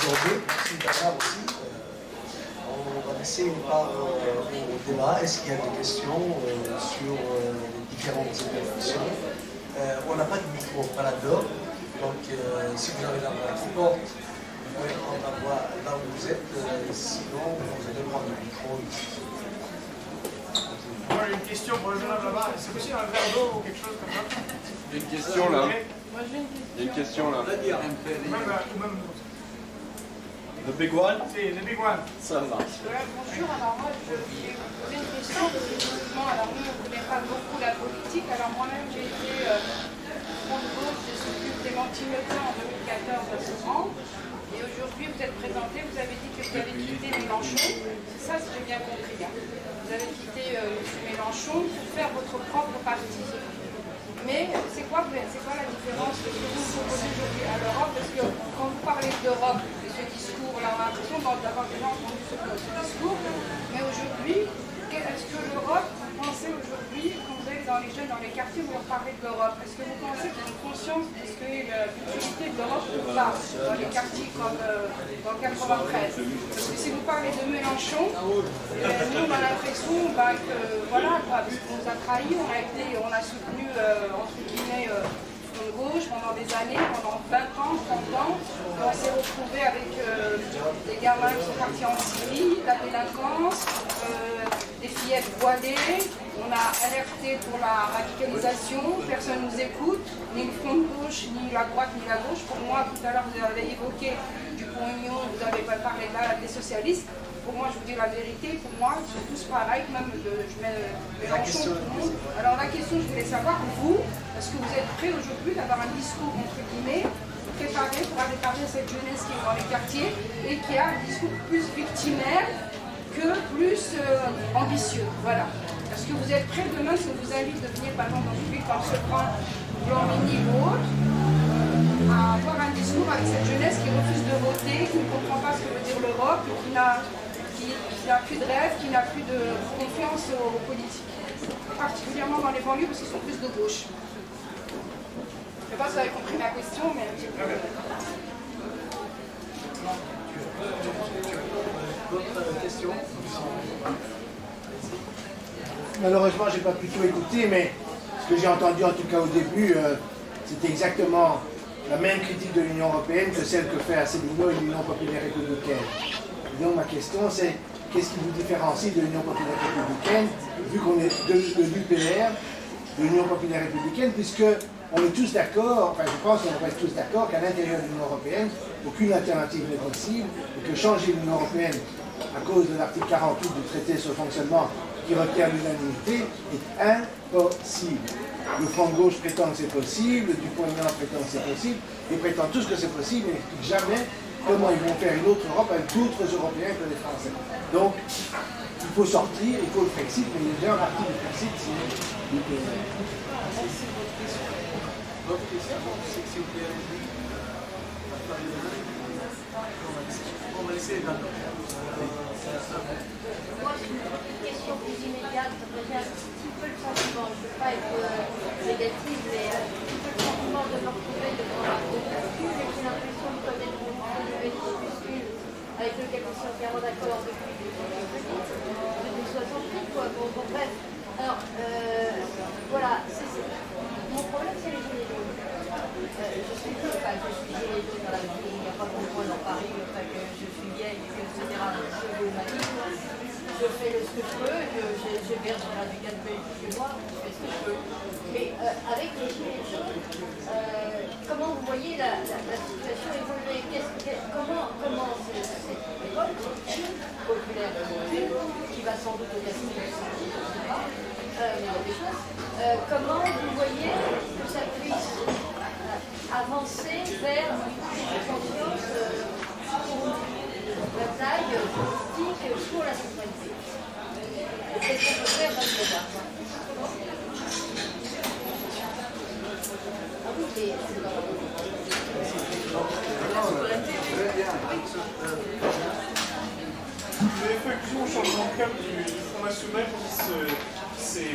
Jordi, merci Bernard aussi. On va laisser une part au débat. Est-ce qu'il y a des questions sur les différentes interventions? On n'a pas de micro, pas là-dedans. Donc, si vous avez la voix forte, vous pouvez prendre la voix là où vous êtes. Sinon, vous allez prendre le micro ici. Moi, j'ai une question pour le jeune homme là-bas. C'est possible un verre d'eau ou quelque chose comme ça? Il y a une question là. Moi j'ai une question. Il y a une question là. Même The big one? c'est le big one. Ça marche. Bonjour, alors moi je voulais vous poser une question parce que justement, alors nous on ne connaît pas beaucoup la politique, alors moi-même j'ai été front de gauche, j'ai soutenu Clémentine Le Pen en 2014 à Sous-Rang, et aujourd'hui vous êtes présenté, vous avez dit que vous avez quitté Mélenchon, c'est ça si j'ai bien compris, hein. Vous avez quitté M. Mélenchon pour faire votre propre parti. Mais c'est quoi la différence de ce que vous proposez aujourd'hui à l'Europe? Parce que quand vous parlez d'Europe, de ce discours, là on a l'impression d'avoir déjà entendu ce discours, mais aujourd'hui, est-ce que l'Europe, vous pensez aujourd'hui, quand vous allez dans les jeunes, dans les quartiers, vous leur parlez de l'Europe? Est-ce que vous pensez qu'ils ont conscience de ce qu'est l'utilité de l'Europe ou pas, dans les quartiers comme dans le 93? Parce que si vous parlez de Mélenchon, nous on a l'impression que voilà, parce qu'on nous a trahis, on a soutenu entre guillemets de gauche pendant des années, pendant 20 ans, 30 ans. On s'est retrouvé avec des gamins qui sont partis en Syrie, la délinquance, des fillettes voilées. On a alerté pour la radicalisation, personne ne nous écoute, ni le front de gauche, ni la droite, ni la gauche. Pour moi, tout à l'heure, vous avez évoqué Dupont-Aignan, vous avez pas parlé des socialistes. Pour moi, je vous dis la vérité, pour moi, ils sont tous pareils, même je mets Mélenchon, tout le monde. Alors la question, je voulais savoir, vous, est-ce que vous êtes prêt aujourd'hui d'avoir un discours, entre guillemets, préparé pour aller parler à cette jeunesse qui est dans les quartiers et qui a un discours plus victimaire que plus ambitieux, voilà. Est-ce que vous êtes prêt demain, si on vous invite de venir par exemple dans une ville comme Sopran, Blanc-Mini ou autre, à avoir un discours avec cette jeunesse qui refuse de voter, qui ne comprend pas ce que veut dire l'Europe, qui n'a plus de rêve, qui n'a plus de confiance aux politiques, particulièrement dans les banlieues parce qu'ils sont plus de gauche. Je ne sais pas si vous avez compris ma question, mais un petit peu. D'autres questions? Malheureusement, je n'ai pas pu tout écouter, mais ce que j'ai entendu en tout cas au début, c'était exactement la même critique de l'Union européenne que celle que fait Asselineau et l'Union populaire républicaine. Et donc ma question c'est, qu'est-ce qui vous différencie de l'Union populaire républicaine, vu qu'on est de l'UPR, de l'Union populaire républicaine, puisque on est tous d'accord, enfin je pense qu'on devrait être tous d'accord qu'à l'intérieur de l'Union européenne, aucune alternative n'est possible, et que changer l'Union européenne à cause de l'article 48 du traité sur le fonctionnement qui requiert l'unanimité est impossible. Le Front de gauche prétend que c'est possible, le Dupont-Aignan prétend que c'est possible, ils prétendent tous que c'est possible, mais ils n'expliquent jamais comment ils vont faire une autre Europe avec d'autres Européens que les Français. Donc, il faut sortir, il faut le Brexit, mais il y a déjà un parti du Brexit, c'est l'UPR. D'autres questions? S'il vous plaît, on va laisser d'accord. Moi, c'est une question plus immédiate. J'ai un petit peu le sentiment, je ne veux pas être négative, mais un petit peu le sentiment de me retrouver devant la grosse bascule et j'ai l'impression de connaître une nouvelle discussion avec lequel nous sommes bien d'accord depuis 2068, quoi. Bon, bref. Alors, voilà, mon problème, c'est les gilets jaunes. Je suis gilet jaune dans la vie, il n'y a pas beaucoup dans Paris, le fait que je suis vieille, etc. Je veux ma vie, je fais ce que je veux, j'héberge dans la canapé chez moi, je fais ce que je veux. Mais avec les gilets jaunes, comment vous voyez la situation évoluer? Comment cette révolte populaire qui va sans doute au casser, je ne sais pas, mais il y a des choses, comment vous voyez que ça puisse avancer vers une conscience pour la taille politique pour la souveraineté. Qu'est-ce qu'on peut faire dans ce débat? Ah oui, Effectivement, changement de cap du Front National qui ces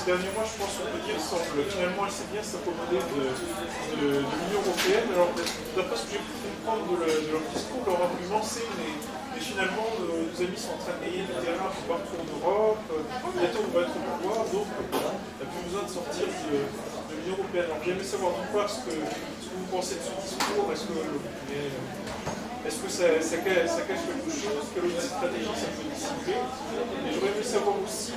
derniers mois, je pense qu'on peut dire, semble finalement assez bien s'accommoder de l'Union européenne. Alors, d'après ce que j'ai pu comprendre de leur discours, leur argument, c'est mais finalement, nos amis sont en train de gagner du terrain partout en Europe, bientôt on va être au pouvoir, donc il n'y a plus besoin de sortir de l'Union européenne. Alors, j'aimerais savoir d'une part ce que vous pensez de ce discours, est-ce que ça cache quelque chose, quelle autre stratégie ça peut dissiper. Et j'aurais aimé savoir aussi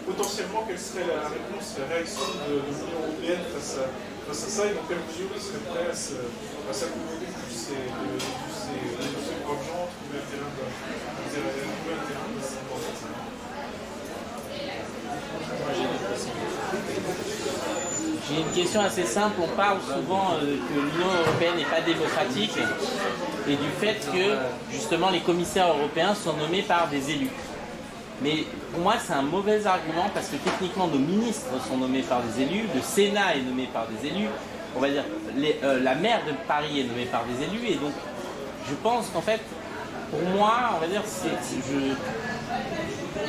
potentiellement quelle serait la réponse, la réaction de l'Union européenne face à ça, et dans quelle mesure ils seraient prêts à s'accommoder de tous ces braves gens, trouver un terrain J'ai une question assez simple. On parle souvent que l'Union européenne n'est pas démocratique et du fait que justement les commissaires européens sont nommés par des élus. Mais pour moi c'est un mauvais argument parce que techniquement nos ministres sont nommés par des élus, le Sénat est nommé par des élus, on va dire la maire de Paris est nommée par des élus, et donc je pense qu'en fait pour moi on va dire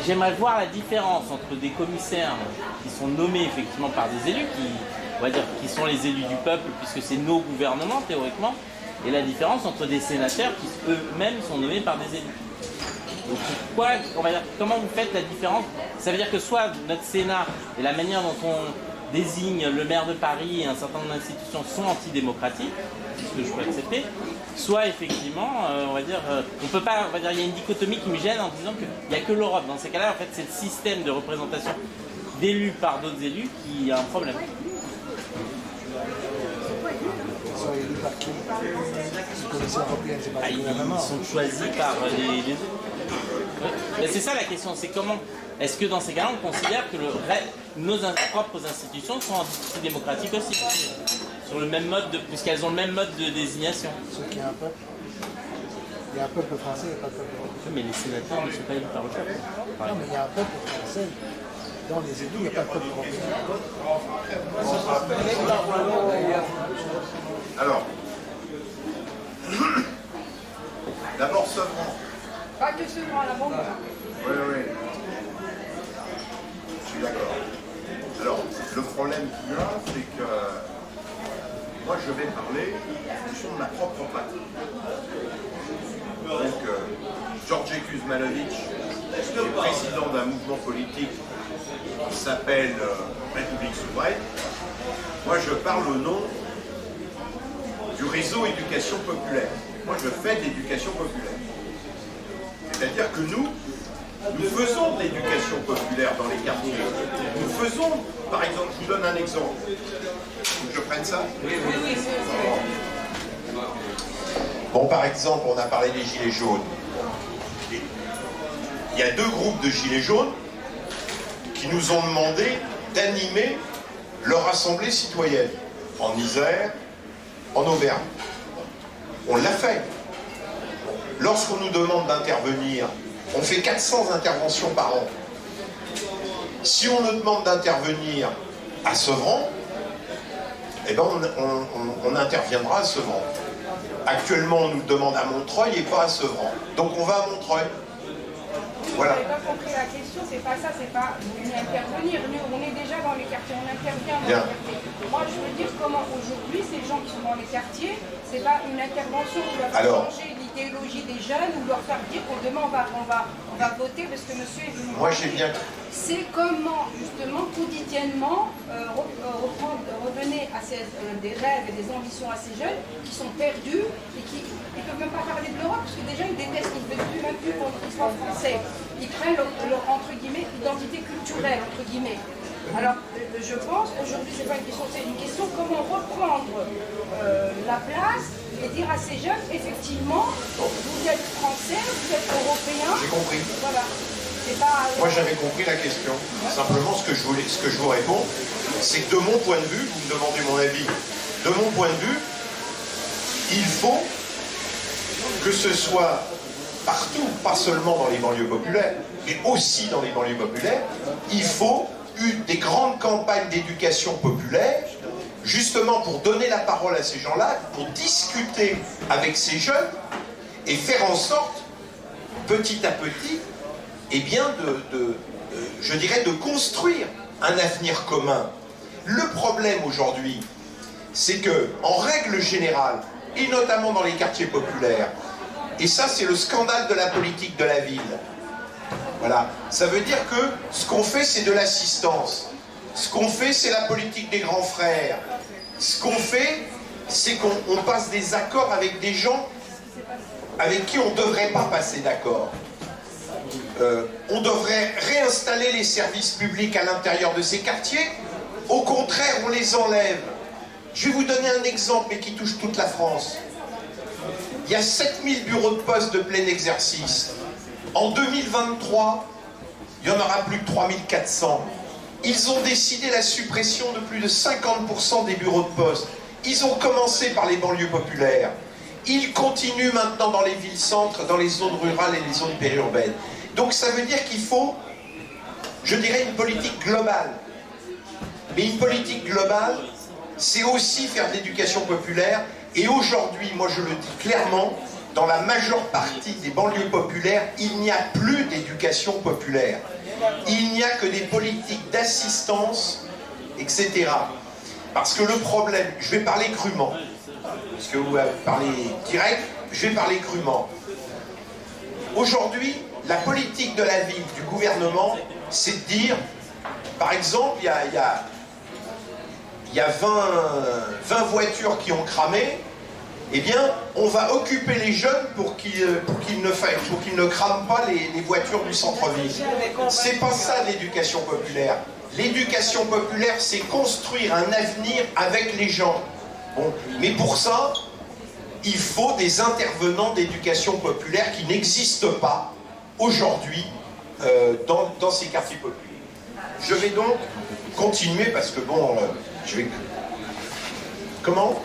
j'aimerais voir la différence entre des commissaires qui sont nommés effectivement par des élus, on va dire qui sont les élus du peuple puisque c'est nos gouvernements théoriquement, et la différence entre des sénateurs qui eux-mêmes sont nommés par des élus. Donc pourquoi, on va dire, comment vous faites la différence? Ça veut dire que soit notre Sénat et la manière dont on désigne le maire de Paris et un certain nombre d'institutions sont antidémocratiques, ce que je peux accepter, soit effectivement, on va dire, on peut pas, on va dire, il y a une dichotomie qui me gêne en disant qu'il n'y a que l'Europe. Dans ces cas-là, en fait, c'est le système de représentation d'élus par d'autres élus qui a un problème. Ils sont choisis par les autres. Mais c'est ça la question, c'est comment est-ce que dans ces cas-là on considère que nos propres institutions sont antidémocratiques aussi, sur le même mode, puisqu'elles ont le même mode de désignation. Sauf qu'il y a un peuple. Il y a un peuple français, il n'y a pas de peuple européen. Mais les sénateurs ne sont pas élus par le peuple. Non, mais il y a un peuple français. Dans les élus, il n'y a pas de peuple européen. Alors, d'abord Sevran. Pas que ce grand, la bombe. Oui. Je suis d'accord. Alors, le problème qu'il y a, c'est que moi je vais parler en fonction de ma propre patrie. Donc, George Kuzmanovic est président d'un mouvement politique qui s'appelle République Souveraine. Moi je parle au nom du réseau éducation populaire. Moi je fais de l'éducation populaire. C'est-à-dire que nous faisons de l'éducation populaire dans les quartiers. Nous faisons, par exemple, je vous donne un exemple. Faut que je prenne ça? Oui. Bon, par exemple, on a parlé des gilets jaunes. Il y a 2 groupes de gilets jaunes qui nous ont demandé d'animer leur assemblée citoyenne en Isère, en Auvergne. On l'a fait. Lorsqu'on nous demande d'intervenir, on fait 400 interventions par an. Si on nous demande d'intervenir à Sevran, eh ben on interviendra à Sevran. Actuellement, on nous demande à Montreuil et pas à Sevran. Donc on va à Montreuil. Voilà. Vous n'avez pas compris la question, c'est pas ça, c'est pas intervenir. Nous, on est déjà dans les quartiers, on intervient dans les quartiers. Moi, je veux dire comment aujourd'hui, ces gens qui sont dans les quartiers, c'est pas une intervention qui va changer l'idéologie des jeunes ou leur faire dire que demain on va voter parce que monsieur est venu. Moi, j'ai bien. C'est comment, justement, quotidiennement, revenir à des rêves et des ambitions à ces jeunes qui sont perdus et qui ne peuvent même pas parler de l'Europe parce que déjà ils détestent, ils ne veulent même plus qu'ils soient français. Ils prennent leur entre guillemets, identité culturelle, entre guillemets. Alors, je pense, aujourd'hui, c'est pas une question, c'est une question comment reprendre la place et dire à ces jeunes, effectivement, vous êtes français, vous êtes européens. J'ai compris. Voilà. Pas, moi, j'avais compris la question. Simplement, ce que je vous réponds, c'est que de mon point de vue, vous me demandez mon avis, de mon point de vue, il faut que ce soit partout, pas seulement dans les banlieues populaires, mais aussi dans les banlieues populaires, il faut des grandes campagnes d'éducation populaire, justement pour donner la parole à ces gens-là, pour discuter avec ces jeunes et faire en sorte, petit à petit, eh bien, je dirais, de construire un avenir commun. Le problème aujourd'hui, c'est que, en règle générale, et notamment dans les quartiers populaires, et ça c'est le scandale de la politique de la ville, voilà, ça veut dire que ce qu'on fait c'est de l'assistance, ce qu'on fait c'est la politique des grands frères, ce qu'on fait c'est qu'on passe des accords avec des gens avec qui on ne devrait pas passer d'accord. On devrait réinstaller les services publics à l'intérieur de ces quartiers. Au contraire, on les enlève. Je vais vous donner un exemple, mais qui touche toute la France. Il y a 7000 bureaux de poste de plein exercice. En 2023, il y en aura plus de 3400. Ils ont décidé la suppression de plus de 50% des bureaux de poste. Ils ont commencé par les banlieues populaires. Ils continuent maintenant dans les villes-centres, dans les zones rurales et les zones périurbaines. Donc ça veut dire qu'il faut, je dirais, une politique globale. Mais une politique globale, c'est aussi faire de l'éducation populaire. Et aujourd'hui, moi je le dis clairement, dans la majeure partie des banlieues populaires, il n'y a plus d'éducation populaire. Il n'y a que des politiques d'assistance, etc. Parce que le problème, je vais parler crûment, parce que vous parlez direct, je vais parler crûment. Aujourd'hui, la politique de la ville, du gouvernement, c'est de dire, par exemple, il y a 20 voitures qui ont cramé, eh bien, on va occuper les jeunes pour qu'ils ne crament pas les voitures du centre-ville. C'est pas ça l'éducation populaire. L'éducation populaire, c'est construire un avenir avec les gens. Bon, mais pour ça, il faut des intervenants d'éducation populaire qui n'existent pas aujourd'hui dans ces quartiers populaires. Je vais donc continuer parce que bon, je vais... Comment?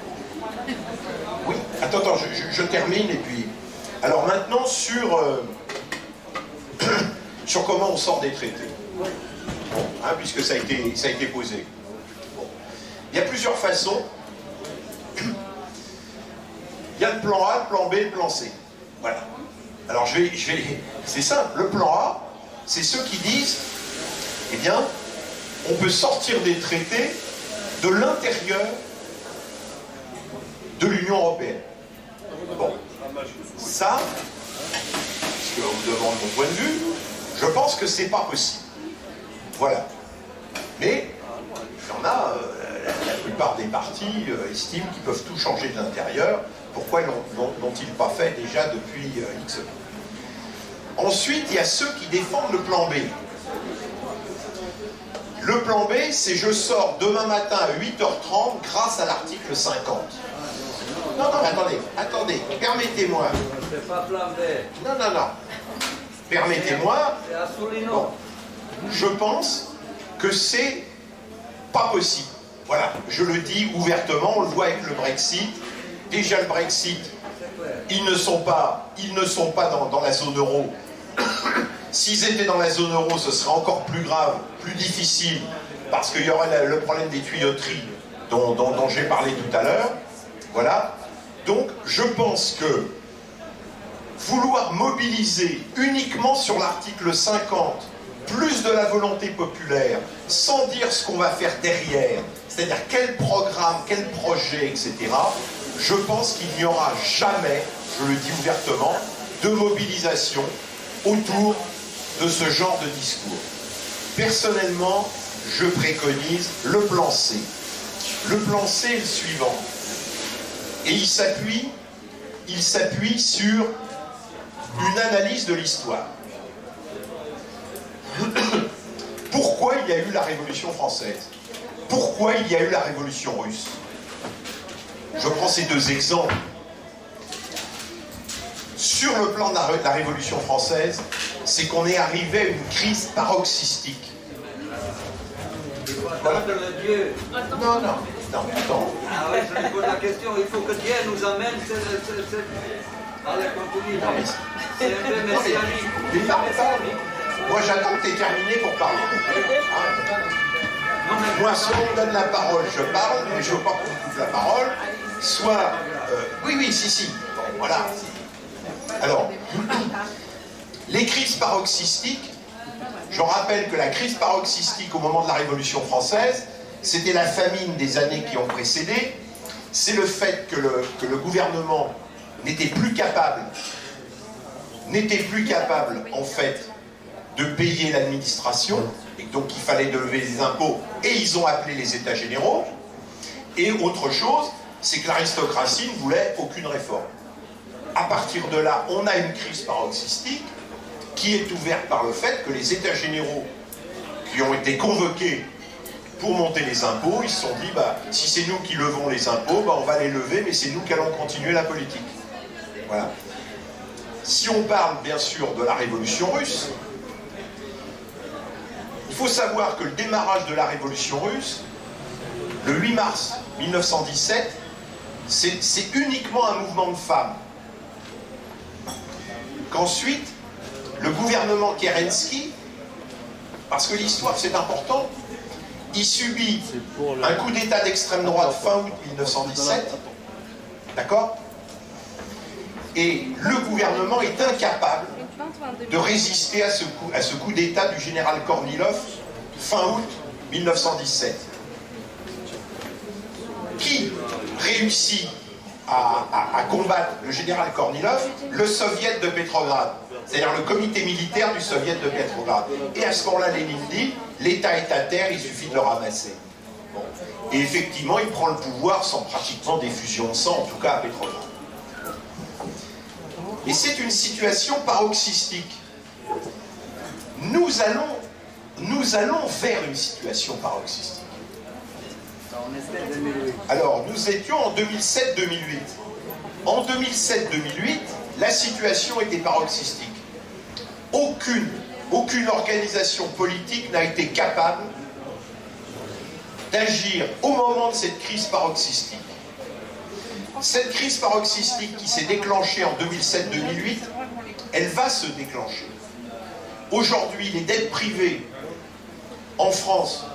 Oui, attends, je termine et puis... Alors maintenant, sur comment on sort des traités. Bon, hein, puisque ça a été posé. Bon. Il y a plusieurs façons. Il y a le plan A, le plan B, le plan C. Voilà. Alors c'est simple, le plan A, c'est ceux qui disent, eh bien, on peut sortir des traités de l'intérieur de l'Union européenne. Bon, ça, parce que vous demandez mon point de vue, je pense que c'est pas possible. Voilà. Mais, il y en a, la plupart des partis estiment qu'ils peuvent tout changer de l'intérieur. Pourquoi n'ont-ils pas fait déjà depuis X ans? Ensuite, il y a ceux qui défendent le plan B. Le plan B, c'est je sors demain matin à 8h30 grâce à l'article 50. Non, attendez, permettez-moi. C'est pas plan B. Non. Permettez-moi. C'est Assoulineau. Bon, je pense que c'est pas possible. Voilà, je le dis ouvertement, on le voit avec le Brexit. Déjà le Brexit, ils ne sont pas dans la zone euro. S'ils étaient dans la zone euro, ce serait encore plus grave, plus difficile, parce qu'il y aurait le problème des tuyauteries dont j'ai parlé tout à l'heure. Voilà. Donc, je pense que vouloir mobiliser uniquement sur l'article 50 plus de la volonté populaire, sans dire ce qu'on va faire derrière, c'est-à-dire quel programme, quel projet, etc., je pense qu'il n'y aura jamais, je le dis ouvertement, de mobilisation autour de ce genre de discours. Personnellement, je préconise le plan C. Le plan C est le suivant. Et il s'appuie sur une analyse de l'histoire. Pourquoi il y a eu la Révolution française? Pourquoi il y a eu la Révolution russe? Je prends ces deux exemples. Sur le plan de la Révolution française, c'est qu'on est arrivé à une crise paroxystique. Voilà. Le Dieu. Non, mais attends. Ah oui, je me pose la question, il faut que Dieu nous amène Allez, continue. C'est un peu messianique. Mais parle. Moi, j'attends que tu aies terminé pour parler. Moi, soit on me donne la parole, je parle, mais je ne veux pas qu'on coupe la parole. Soit... Oui, si. Bon, voilà. Alors, les crises paroxystiques, Je rappelle que la crise paroxystique au moment de la Révolution française, c'était la famine des années qui ont précédé, c'est le fait que le gouvernement n'était plus capable en fait de payer l'administration, et donc il fallait de lever les impôts, et ils ont appelé les États généraux. Et autre chose, c'est que l'aristocratie ne voulait aucune réforme. À partir de là, on a une crise paroxystique qui est ouverte par le fait que les États généraux qui ont été convoqués pour monter les impôts, ils se sont dit, bah, si c'est nous qui levons les impôts, bah, on va les lever, mais c'est nous qui allons continuer la politique. Voilà. Si on parle bien sûr de la révolution russe, il faut savoir que le démarrage de la révolution russe, le 8 mars 1917, c'est uniquement un mouvement de femmes. Qu'ensuite, le gouvernement Kerensky, parce que l'histoire c'est important, il subit un coup d'état d'extrême droite fin août 1917, d'accord? Et le gouvernement est incapable de résister à ce coup d'état du général Kornilov fin août 1917. Qui réussit à combattre le général Kornilov? Le soviet de Petrograd, c'est-à-dire le comité militaire du soviet de Petrograd. Et à ce moment-là, Lénine dit, l'État est à terre, il suffit de le ramasser. Bon. Et effectivement, il prend le pouvoir sans pratiquement d'effusion de sang, en tout cas à Petrograd. Et c'est une situation paroxystique. Nous allons vers une situation paroxystique. Alors, nous étions en 2007-2008. En 2007-2008, la situation était paroxystique. Aucune organisation politique n'a été capable d'agir au moment de cette crise paroxystique. Cette crise paroxystique qui s'est déclenchée en 2007-2008, elle va se déclencher. Aujourd'hui, les dettes privées en France,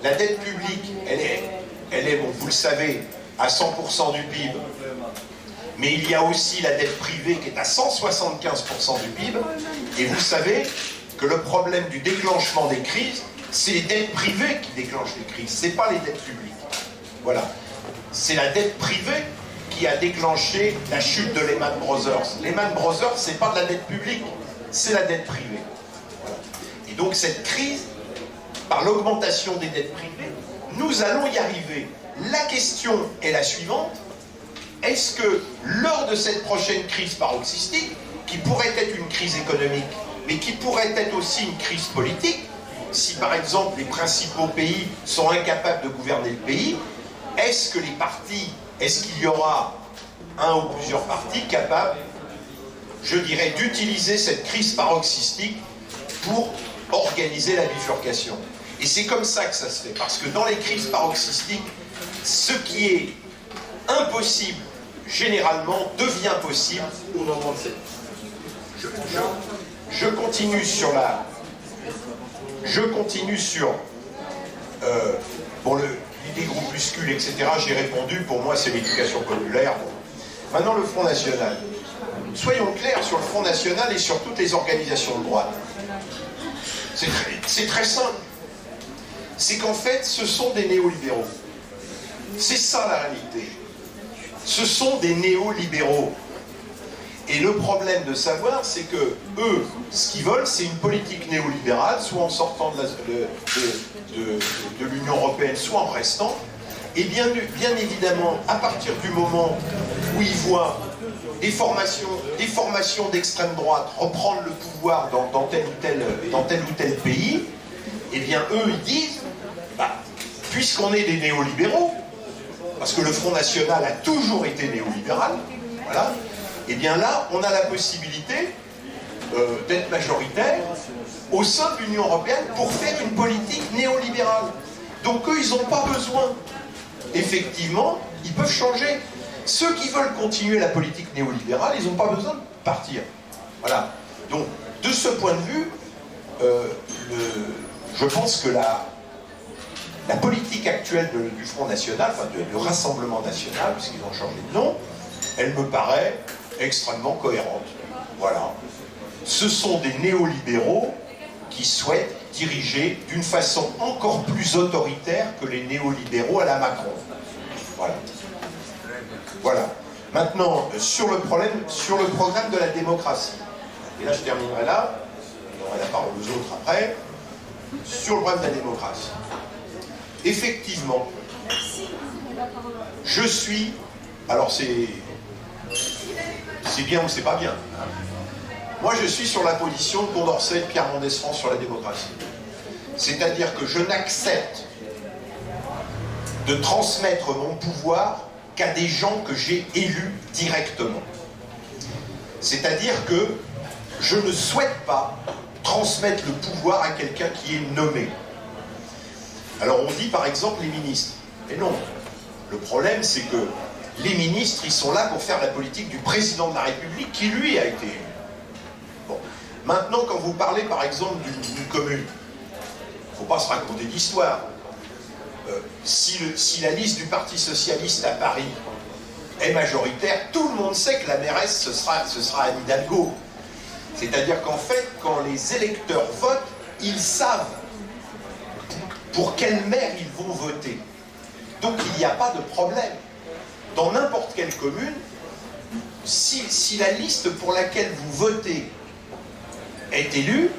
la dette publique, elle est, bon, vous le savez, à 100% du PIB. Mais il y a aussi la dette privée qui est à 175% du PIB. Et vous savez que le problème du déclenchement des crises, c'est les dettes privées qui déclenchent les crises, c'est pas les dettes publiques. Voilà. C'est la dette privée qui a déclenché la chute de Lehman Brothers. Lehman Brothers, c'est pas de la dette publique, c'est la dette privée. Voilà. Et donc cette crise, par l'augmentation des dettes privées, nous allons y arriver. La question est la suivante. Est-ce que lors de cette prochaine crise paroxystique, qui pourrait être une crise économique, mais qui pourrait être aussi une crise politique, si par exemple les principaux pays sont incapables de gouverner le pays, est-ce que les partis, est-ce qu'il y aura un ou plusieurs partis capables, je dirais, d'utiliser cette crise paroxystique pour organiser la bifurcation? Et c'est comme ça que ça se fait, parce que dans les crises paroxystiques, ce qui est impossible, généralement, devient possible au moment de cette... Je continue sur la... Bon, l'idée groupuscule, etc., j'ai répondu, pour moi c'est l'éducation populaire. Bon. Maintenant le Front National. Soyons clairs sur le Front National et sur toutes les organisations de droite. C'est très simple. C'est qu'en fait, ce sont des néolibéraux. C'est ça la réalité. Ce sont des néolibéraux. Et le problème de savoir, c'est que eux, ce qu'ils veulent, c'est une politique néolibérale, soit en sortant de l'Union européenne, soit en restant. Et bien évidemment, à partir du moment où ils voient des formations d'extrême droite reprendre le pouvoir dans tel ou tel pays, eh bien eux, ils disent, bah, puisqu'on est des néolibéraux, parce que le Front National a toujours été néolibéral, voilà, et bien là, on a la possibilité d'être majoritaire au sein de l'Union européenne pour faire une politique néolibérale. Donc eux, ils n'ont pas besoin. Effectivement, ils peuvent changer. Ceux qui veulent continuer la politique néolibérale, ils n'ont pas besoin de partir. Voilà. Donc, de ce point de vue, je pense que la politique actuelle du Front National, enfin du Rassemblement National, puisqu'ils ont changé de nom, elle me paraît extrêmement cohérente. Voilà. Ce sont des néolibéraux qui souhaitent diriger d'une façon encore plus autoritaire que les néolibéraux à la Macron. Voilà. Voilà. Maintenant, sur le programme de la démocratie. Et là, je terminerai là. On aura la parole aux autres après. Sur le problème de la démocratie. Effectivement, je suis... Alors, c'est bien ou c'est pas bien. Moi, je suis sur la position de Condorcet et de Pierre Mendès France sur la démocratie. C'est-à-dire que je n'accepte de transmettre mon pouvoir qu'à des gens que j'ai élus directement. C'est-à-dire que je ne souhaite pas transmettre le pouvoir à quelqu'un qui est nommé. Alors on dit par exemple les ministres. Mais non, le problème c'est que les ministres, ils sont là pour faire la politique du président de la République qui lui a été élu. Bon. Maintenant, quand vous parlez par exemple d'une commune, il ne faut pas se raconter d'histoire. Si la liste du Parti Socialiste à Paris est majoritaire, tout le monde sait que la mairesse, ce sera Anne Hidalgo. C'est-à-dire qu'en fait, quand les électeurs votent, ils savent pour quelle maire ils vont voter. Donc il n'y a pas de problème. Dans n'importe quelle commune, si la liste pour laquelle vous votez est élue,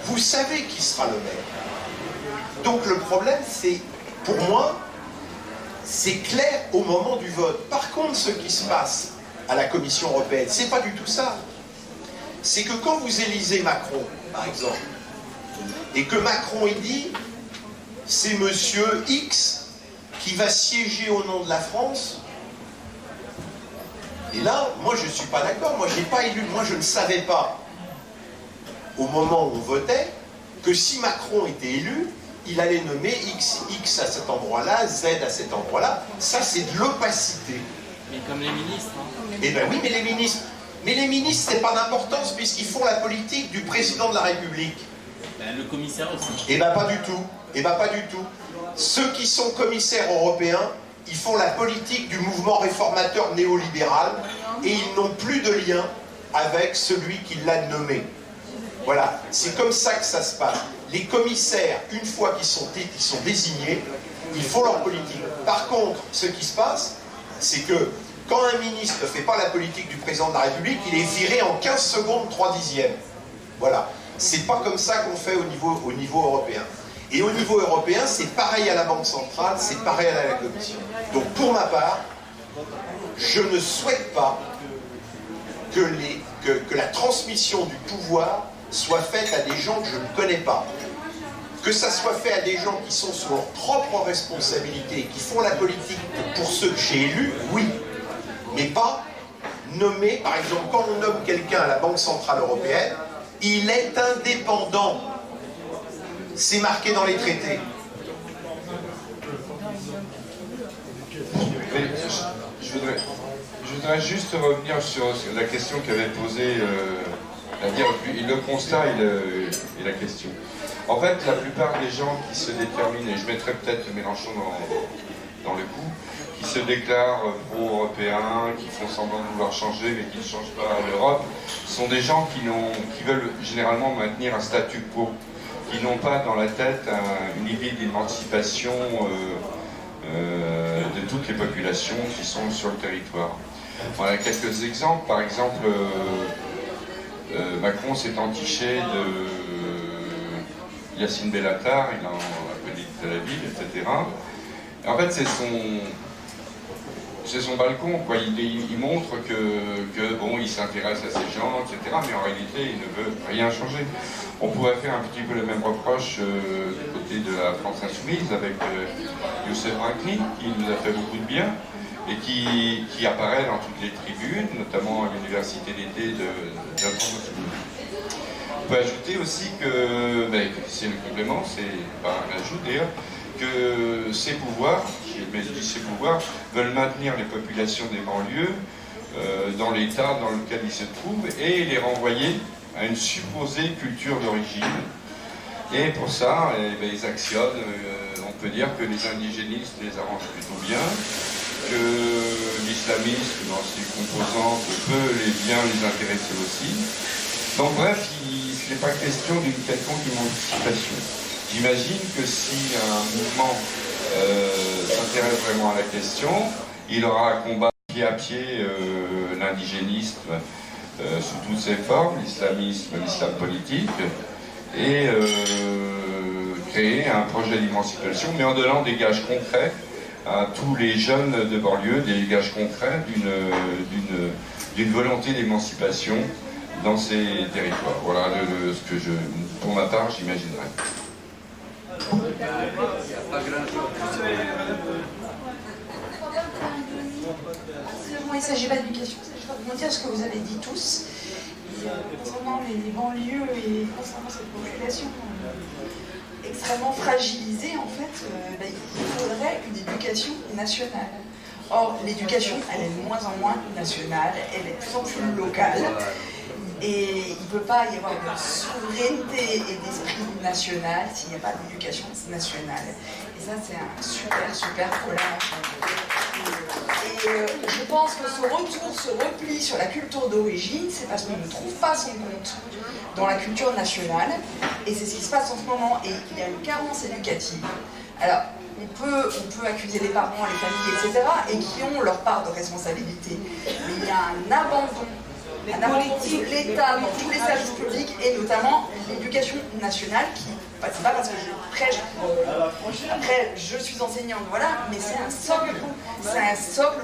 vous savez qui sera le maire. Donc le problème, c'est, pour moi, c'est clair au moment du vote. Par contre, ce qui se passe à la Commission européenne, c'est pas du tout ça. C'est que quand vous élisez Macron, par exemple, et que Macron il dit c'est monsieur X qui va siéger au nom de la France, et là, moi je ne suis pas d'accord, moi j'ai pas élu, moi je ne savais pas, au moment où on votait, que si Macron était élu, il allait nommer X à cet endroit-là, Z à cet endroit-là. Ça, c'est de l'opacité. Mais comme les ministres. Hein. Eh bien oui, mais les ministres... Mais les ministres, c'est pas d'importance, puisqu'ils font la politique du président de la République. Ben, le commissaire aussi. Eh bien pas du tout. Eh bien pas du tout. Ceux qui sont commissaires européens, ils font la politique du mouvement réformateur néolibéral, et ils n'ont plus de lien avec celui qui l'a nommé. Voilà, c'est comme ça que ça se passe. Les commissaires, une fois qu'ils sont désignés, ils font leur politique. Par contre, ce qui se passe, c'est que quand un ministre ne fait pas la politique du président de la République, il est viré en 15 secondes, 3/10. Voilà. C'est pas comme ça qu'on fait au niveau européen. Et au niveau européen, c'est pareil à la Banque centrale, c'est pareil à la Commission. Donc pour ma part, je ne souhaite pas que la transmission du pouvoir soit faite à des gens que je ne connais pas. Que ça soit fait à des gens qui sont sous leur propre responsabilité et qui font la politique pour ceux que j'ai élus, oui. Mais pas nommer, par exemple, quand on nomme quelqu'un à la Banque Centrale Européenne, il est indépendant. C'est marqué dans les traités. Mais je voudrais juste revenir sur la question qu'avait posée, le constat et la question. En fait, la plupart des gens qui se déterminent, et je mettrais peut-être Mélenchon dans le coup, qui se déclarent pro-européens, qui font semblant de vouloir changer mais qui ne changent pas l'Europe, sont des gens qui veulent généralement maintenir un statu quo, qui n'ont pas dans la tête une idée d'émancipation de toutes les populations qui sont sur le territoire. Voilà quelques exemples. Par exemple, Macron s'est entiché de Yacine Bellatar, il a appelé de la ville, etc. En fait, c'est son balcon, quoi. Il montre que bon, il s'intéresse à ces gens, etc. Mais en réalité, il ne veut rien changer. On pourrait faire un petit peu le même reproche du côté de la France Insoumise avec Youssef Inqui, qui nous a fait beaucoup de bien et qui apparaît dans toutes les tribunes, notamment à l'université d'été de la France Insoumise. On peut ajouter aussi que, c'est le complément, c'est pas un ajout d'ailleurs, que ces pouvoirs, veulent maintenir les populations des banlieues dans l'état dans lequel ils se trouvent et les renvoyer à une supposée culture d'origine. Et pour ça, ils actionnent, on peut dire que les indigénistes les arrangent plutôt bien, que l'islamisme, dans ses composantes, peut bien les intéresser aussi. Donc bref, il n'est pas question d'une quelconque émancipation. J'imagine que si un mouvement s'intéresse vraiment à la question, il aura à combattre pied à pied l'indigénisme sous toutes ses formes, l'islamisme, l'islam politique, et créer un projet d'émancipation, mais en donnant des gages concrets à tous les jeunes de banlieue, des gages concrets d'une volonté d'émancipation dans ces territoires. Voilà ce que pour ma part, j'imaginerais. Il ne s'agit pas d'éducation, il s'agit pas de dire ce que vous avez dit tous. Concernant les banlieues et concernant cette population extrêmement fragilisée, en fait, il faudrait une éducation nationale. Or, l'éducation, elle est de moins en moins nationale, elle est de plus en plus locale. Et il ne peut pas y avoir de souveraineté et d'esprit national s'il n'y a pas d'éducation nationale. Et ça, c'est un super problème. Et je pense que ce repli sur la culture d'origine, c'est parce qu'on ne trouve pas son compte dans la culture nationale. Et c'est ce qui se passe en ce moment. Et il y a une carence éducative. Alors, on peut accuser les parents, les familles, etc., et qui ont leur part de responsabilité. Mais il y a un abandon de l'État dans tous les services publics, et notamment l'éducation nationale, qui, c'est pas parce que après je suis enseignante, voilà, mais c'est un socle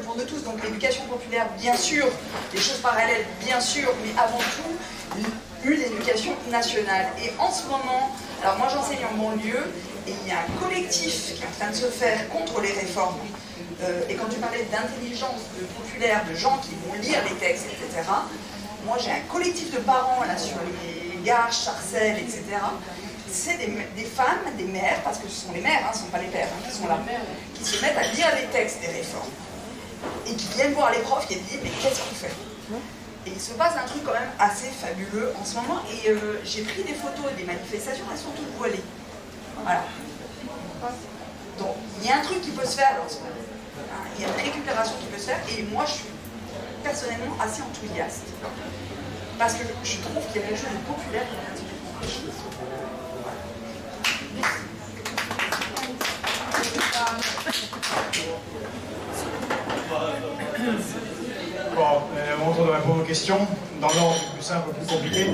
pour de tous. Donc l'éducation populaire, bien sûr, les choses parallèles, bien sûr, mais avant tout, une éducation nationale. Et en ce moment, alors moi j'enseigne en banlieue, et il y a un collectif qui est en train de se faire contre les réformes. Et quand tu parlais d'intelligence, de populaire, de gens qui vont lire les textes, etc., moi j'ai un collectif de parents là sur les gares, Sarcelles, etc. C'est des femmes, des mères, parce que ce sont les mères, ce ne sont pas les pères qui sont là, qui se mettent à lire les textes des réformes. Et qui viennent voir les profs et disent mais qu'est-ce qu'on fait? Et il se passe un truc quand même assez fabuleux en ce moment. Et j'ai pris des photos des manifestations, elles sont toutes voilées. Voilà. Donc il y a un truc qui peut se faire, il y a une récupération qui peut se faire, et moi je suis personnellement assez enthousiaste. Parce que je trouve qu'il y a quelque chose de populaire dans l'intelligence. Bon, avant de répondre aux questions, dans l'ordre plus simple, plus compliqué,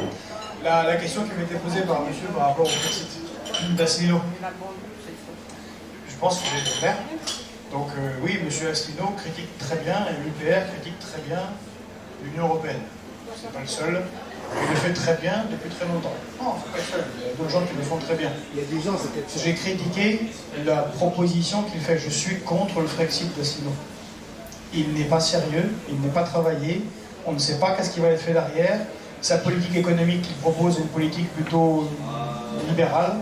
la question qui m'était posée par monsieur par rapport au Brexit d'Asselineau. Je pense que j'ai été clair. Donc oui, monsieur Asselineau critique très bien, et l'UPR critique très bien l'Union Européenne. C'est pas le seul. Il le fait très bien depuis très longtemps. Non, c'est pas le seul. Il y a d'autres gens qui le font très bien. Il y a 10 ans, c'était... J'ai critiqué la proposition qu'il fait. Je suis contre le Frexit d'Asselineau. Il n'est pas sérieux, il n'est pas travaillé. On ne sait pas qu'est-ce qui va être fait derrière. Sa politique économique qu'il propose est une politique plutôt libérale.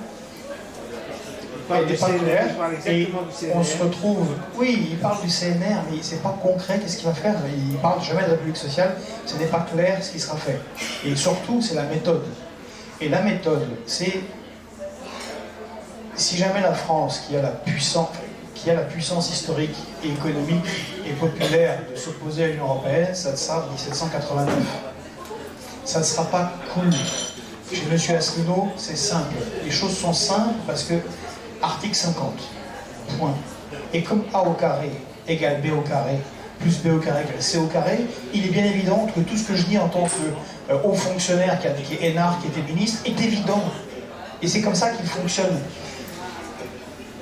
Elle n'est pas claire, et on se retrouve, oui, il parle du CNR, mais c'est pas concret, qu'est-ce qu'il va faire? Il parle jamais de République sociale, ce n'est pas clair ce qui sera fait. Et surtout, c'est la méthode. Et la méthode, c'est, si jamais la France, qui a la puissance historique et économique et populaire de s'opposer à l'Union Européenne, ça sera 1789. Ça ne sera pas cool. Chez M. Asselineau, c'est simple. Les choses sont simples parce que article 50, point. Et comme A au carré égale B au carré, plus B au carré égale C au carré, il est bien évident que tout ce que je dis en tant que haut fonctionnaire qui est énarque, qui était ministre, est évident. Et c'est comme ça qu'il fonctionne.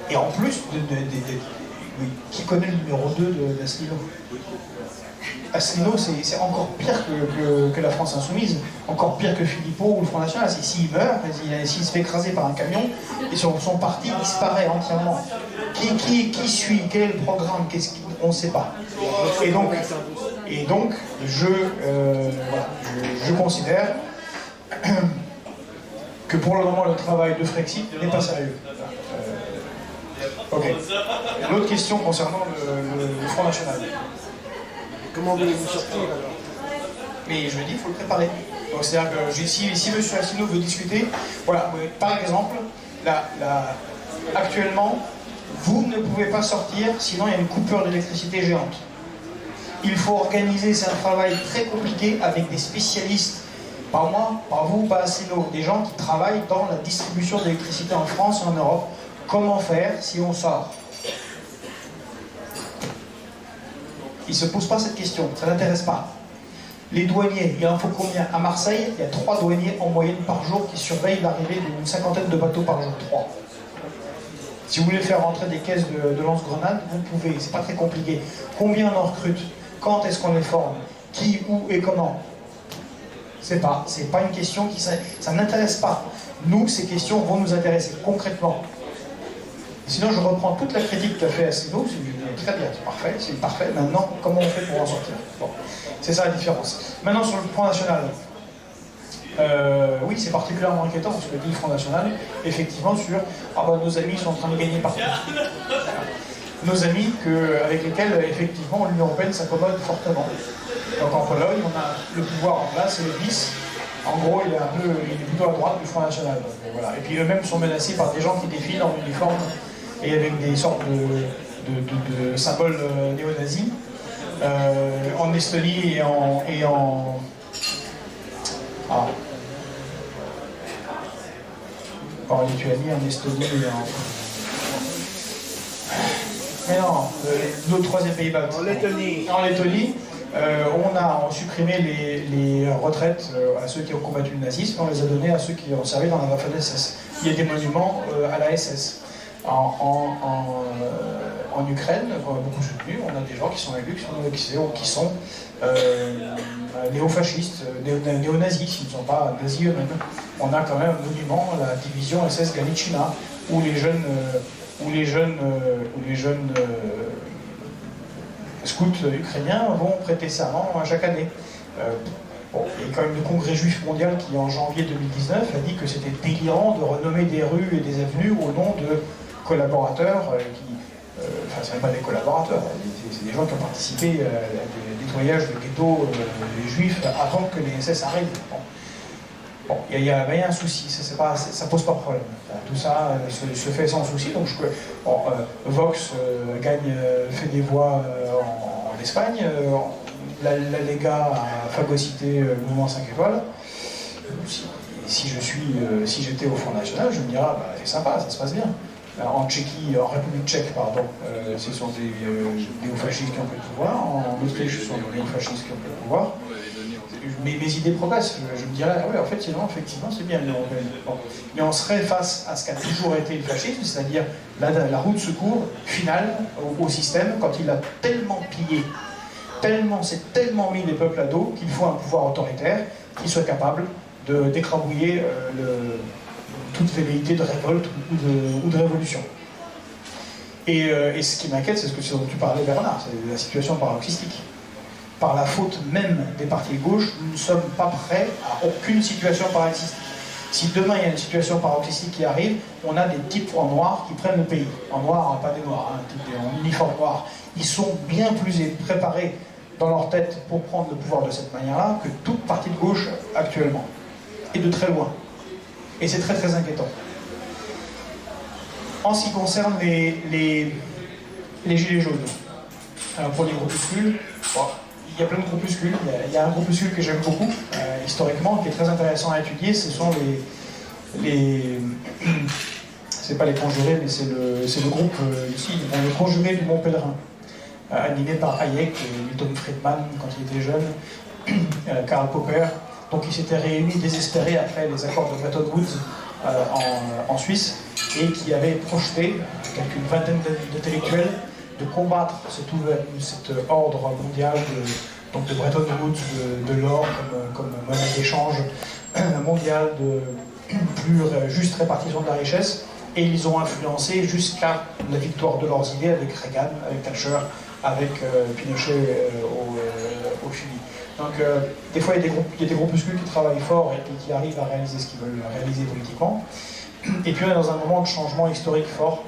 Et en plus, qui connaît le numéro 2 d'Asselineau? Asselineau, c'est encore pire que la France Insoumise, encore pire que Philippot ou le Front National. S'il meurt, s'il se fait écraser par un camion, et son parti disparaît entièrement. Qui suit? Quel est le programme? On ne sait pas. Et donc je considère que pour le moment, le travail de Frexit n'est pas sérieux. Ok. L'autre question concernant le Front National. Comment voulez-vous sortir alors? Mais je me dis, il faut le préparer. Donc c'est-à-dire que si M. Asselineau veut discuter, voilà, par exemple, actuellement, vous ne pouvez pas sortir, sinon il y a une coupure d'électricité géante. Il faut organiser, c'est un travail très compliqué avec des spécialistes Pas moi, pas vous, pas Assino, des gens qui travaillent dans la distribution d'électricité en France et en Europe. Comment faire si on sort? Ils ne se posent pas cette question, ça ne l'intéresse pas. Les douaniers, il en faut combien? À Marseille, il y a 3 douaniers en moyenne par jour qui surveillent l'arrivée d'une cinquantaine de bateaux par jour. 3. Si vous voulez faire rentrer des caisses de lance-grenades, vous pouvez, c'est pas très compliqué. Combien on en recrute? Quand est-ce qu'on les forme? Qui, où et comment? C'est pas une question qui... Ça n'intéresse pas. Nous, ces questions vont nous intéresser concrètement. Sinon, je reprends toute la critique qu'a fait Assino, c'est très bien, c'est parfait. Maintenant, comment on fait pour en sortir? Bon, c'est ça la différence. Maintenant, sur le Front National. Oui, c'est particulièrement inquiétant, ce que dit le Front National, effectivement, sur nos amis sont en train de gagner partout. Nos amis avec lesquels, effectivement, l'Union européenne s'accommode fortement. Donc en Pologne, on a le pouvoir en place, c'est le vice. En gros, il est plutôt à droite du Front National. Donc, voilà. Et puis eux-mêmes sont menacés par des gens qui défilent en uniforme et avec des sortes de symboles néo-nazis. En Estonie en Lituanie, en Estonie et en... Mais non, l'autre 3e pays baltes. En Lettonie. En Lettonie, on a supprimé les retraites à ceux qui ont combattu le nazisme, on les a données à ceux qui ont servi dans la Waffen-SS. Il y a des monuments à la SS. En Ukraine, beaucoup soutenu, on a des gens qui sont élus, qui sont néo-fascistes, néo-nazis, qui ne sont pas nazis eux-mêmes. On a quand même un monument, la division SS Galichina, où les jeunes scouts ukrainiens vont prêter serment chaque année. Il y a quand même le Congrès juif mondial qui, en janvier 2019, a dit que c'était délirant de renommer des rues et des avenues au nom de collaborateurs enfin, ce n'est pas des collaborateurs, c'est des gens qui ont participé à des nettoyages de ghettos juifs avant que les SS arrivent. Bon, il y a un souci, ça pose pas de problème. Tout ça se fait sans souci. Donc Vox fait des voix en Espagne, la Lega a phagocyté le mouvement 5 étoiles. Si j'étais au Front National, je me dirais, c'est sympa, ça se passe bien. En Tchéquie, en République tchèque, pardon, ce sont des néo-fascistes qui ont pris le pouvoir. En Autriche, ce sont des néo-fascistes qui ont pris le pouvoir. Mes idées progressent. Je me dirais, en fait, effectivement, c'est bien l'Union européenne. Bon. Mais on serait face à ce qu'a toujours été le fascisme, c'est-à-dire la roue de secours finale au système, quand il a tellement pillé, s'est tellement mis les peuples à dos, qu'il faut un pouvoir autoritaire qui soit capable de d'écrabouiller toute velléité de révolte ou de révolution. Et ce qui m'inquiète, c'est ce dont tu parlais, Bernard, c'est la situation paroxystique. Par la faute même des partis de gauche, nous ne sommes pas prêts à aucune situation paroxystique. Si demain il y a une situation paroxystique qui arrive, on a des types en noir qui prennent le pays. En noir, pas des noirs, en uniforme noir. Ils sont bien plus préparés dans leur tête pour prendre le pouvoir de cette manière-là que toute partie de gauche actuellement. Et de très loin. Et c'est très très inquiétant. En ce qui concerne les gilets jaunes, pour les groupuscules, il y a plein de groupuscules. Il y a un groupuscule que j'aime beaucoup, historiquement, qui est très intéressant à étudier. Ce sont c'est pas les conjurés, mais c'est le groupe ici, les conjurés du Mont Pèlerin, animé par Hayek, Milton Friedman quand il était jeune, Karl Popper. Donc ils s'étaient réunis désespérés après les accords de Bretton Woods en Suisse et qui avaient projeté, avec une vingtaine d'intellectuels, de combattre cet ordre mondial de Bretton Woods, de l'or comme monnaie d'échange mondiale, de plus juste répartition de la richesse. Et ils ont influencé jusqu'à la victoire de leurs idées avec Reagan, avec Thatcher, avec Pinochet au Chili. Donc des fois il y a des groupuscules qui travaillent fort et qui arrivent à réaliser ce qu'ils veulent réaliser politiquement. Et puis on est dans un moment de changement historique fort.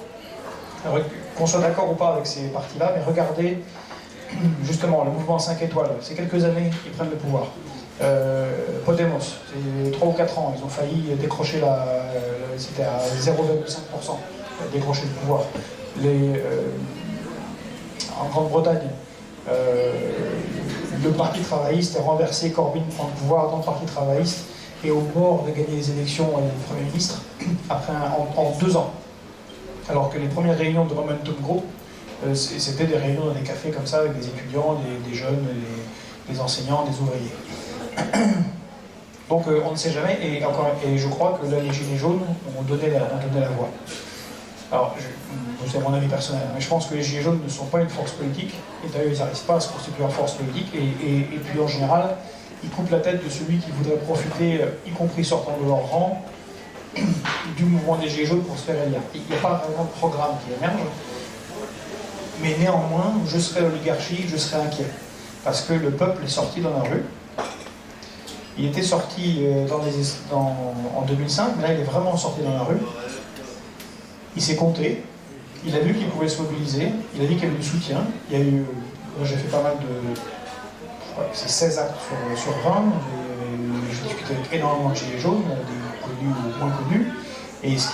Qu'on soit d'accord ou pas avec ces partis-là, mais regardez justement le mouvement 5 étoiles, c'est quelques années qu'ils prennent le pouvoir. Podemos, c'est 3 ou 4 ans, ils ont failli décrocher c'était à 0,5%, décrocher le pouvoir. En Grande-Bretagne, le Parti travailliste est renversé, Corbyn prend le pouvoir dans le Parti travailliste et au bord de gagner les élections du Premier ministre en 2 ans. Alors que les premières réunions de Momentum Group, c'était des réunions dans des cafés comme ça avec des étudiants, des jeunes, des enseignants, des ouvriers. Donc on ne sait jamais, et je crois que là les Gilets jaunes ont donné la voix. Alors, c'est mon avis personnel, mais je pense que les Gilets jaunes ne sont pas une force politique, et d'ailleurs ils n'arrivent pas à se constituer en force politique, et puis en général, ils coupent la tête de celui qui voudrait profiter, y compris sortant de leur rang, du mouvement des Gilets jaunes pour se faire élire. Il n'y a pas vraiment de programme qui émerge, mais néanmoins, je serai l'oligarchie, je serai inquiet, parce que le peuple est sorti dans la rue. Il était sorti en 2005, mais là il est vraiment sorti dans la rue. Il s'est compté, il a vu qu'il pouvait se mobiliser, il a dit qu'il y avait du soutien. Il y a eu, moi j'ai fait pas mal c'est 16 actes sur 20, j'ai discuté avec énormément de Gilets jaunes, des connus ou moins connus, et ce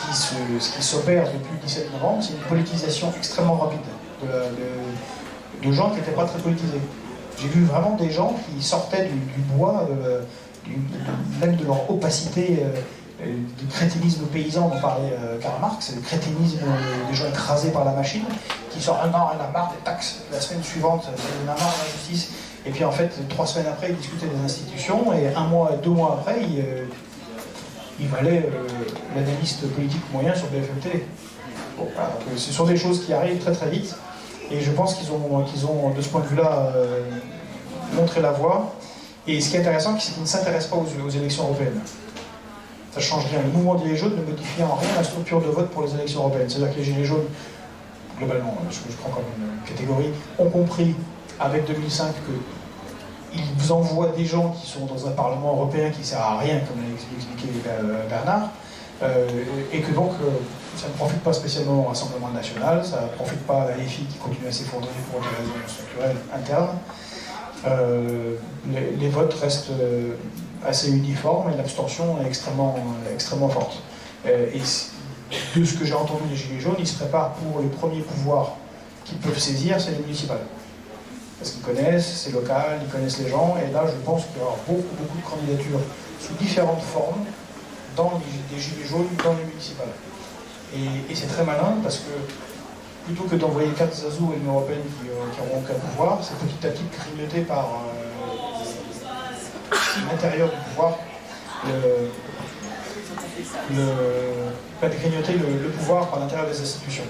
qui s'opère depuis le 17 novembre, c'est une politisation extrêmement rapide de gens qui n'étaient pas très politisés. J'ai vu vraiment des gens qui sortaient du bois, même de leur opacité, du crétinisme paysan dont parlait Karl Marx, le crétinisme des gens écrasés par la machine, qui sortent un an, rien à marre des taxes, la semaine suivante, rien à marre de la justice, et puis en fait, 3 semaines après, ils discutaient des institutions, et 1 mois, 2 mois après, ils valaient l'analyste politique moyen sur BFM TV. Bon, voilà, ce sont des choses qui arrivent très très vite, et je pense qu'ils ont de ce point de vue-là, montré la voie. Et ce qui est intéressant, c'est qu'ils ne s'intéressent pas aux élections européennes. Ça ne change rien. Le mouvement des Gilets jaunes ne modifie en rien la structure de vote pour les élections européennes. C'est-à-dire que les Gilets jaunes, globalement, ce que je prends comme une catégorie, ont compris avec 2005 qu'ils vous envoient des gens qui sont dans un Parlement européen qui ne sert à rien, comme l'a expliqué Bernard, et que donc ça ne profite pas spécialement au Rassemblement national, ça ne profite pas à la FI qui continue à s'effondrer pour des raisons structurelles internes. Les votes restent assez uniformes et l'abstention est extrêmement forte. Et de ce que j'ai entendu des Gilets jaunes, ils se préparent pour les premiers pouvoirs qu'ils peuvent saisir, c'est les municipales. Parce qu'ils connaissent, c'est local, ils connaissent les gens, et là je pense qu'il y aura beaucoup de candidatures sous différentes formes dans des Gilets jaunes, dans les municipales. Et c'est très malin parce que plutôt que d'envoyer 4 zazous à l'Union européenne qui n'auront aucun pouvoir, c'est petit à petit grignoté par l'intérieur du pouvoir, grignoter le pouvoir par l'intérieur des institutions.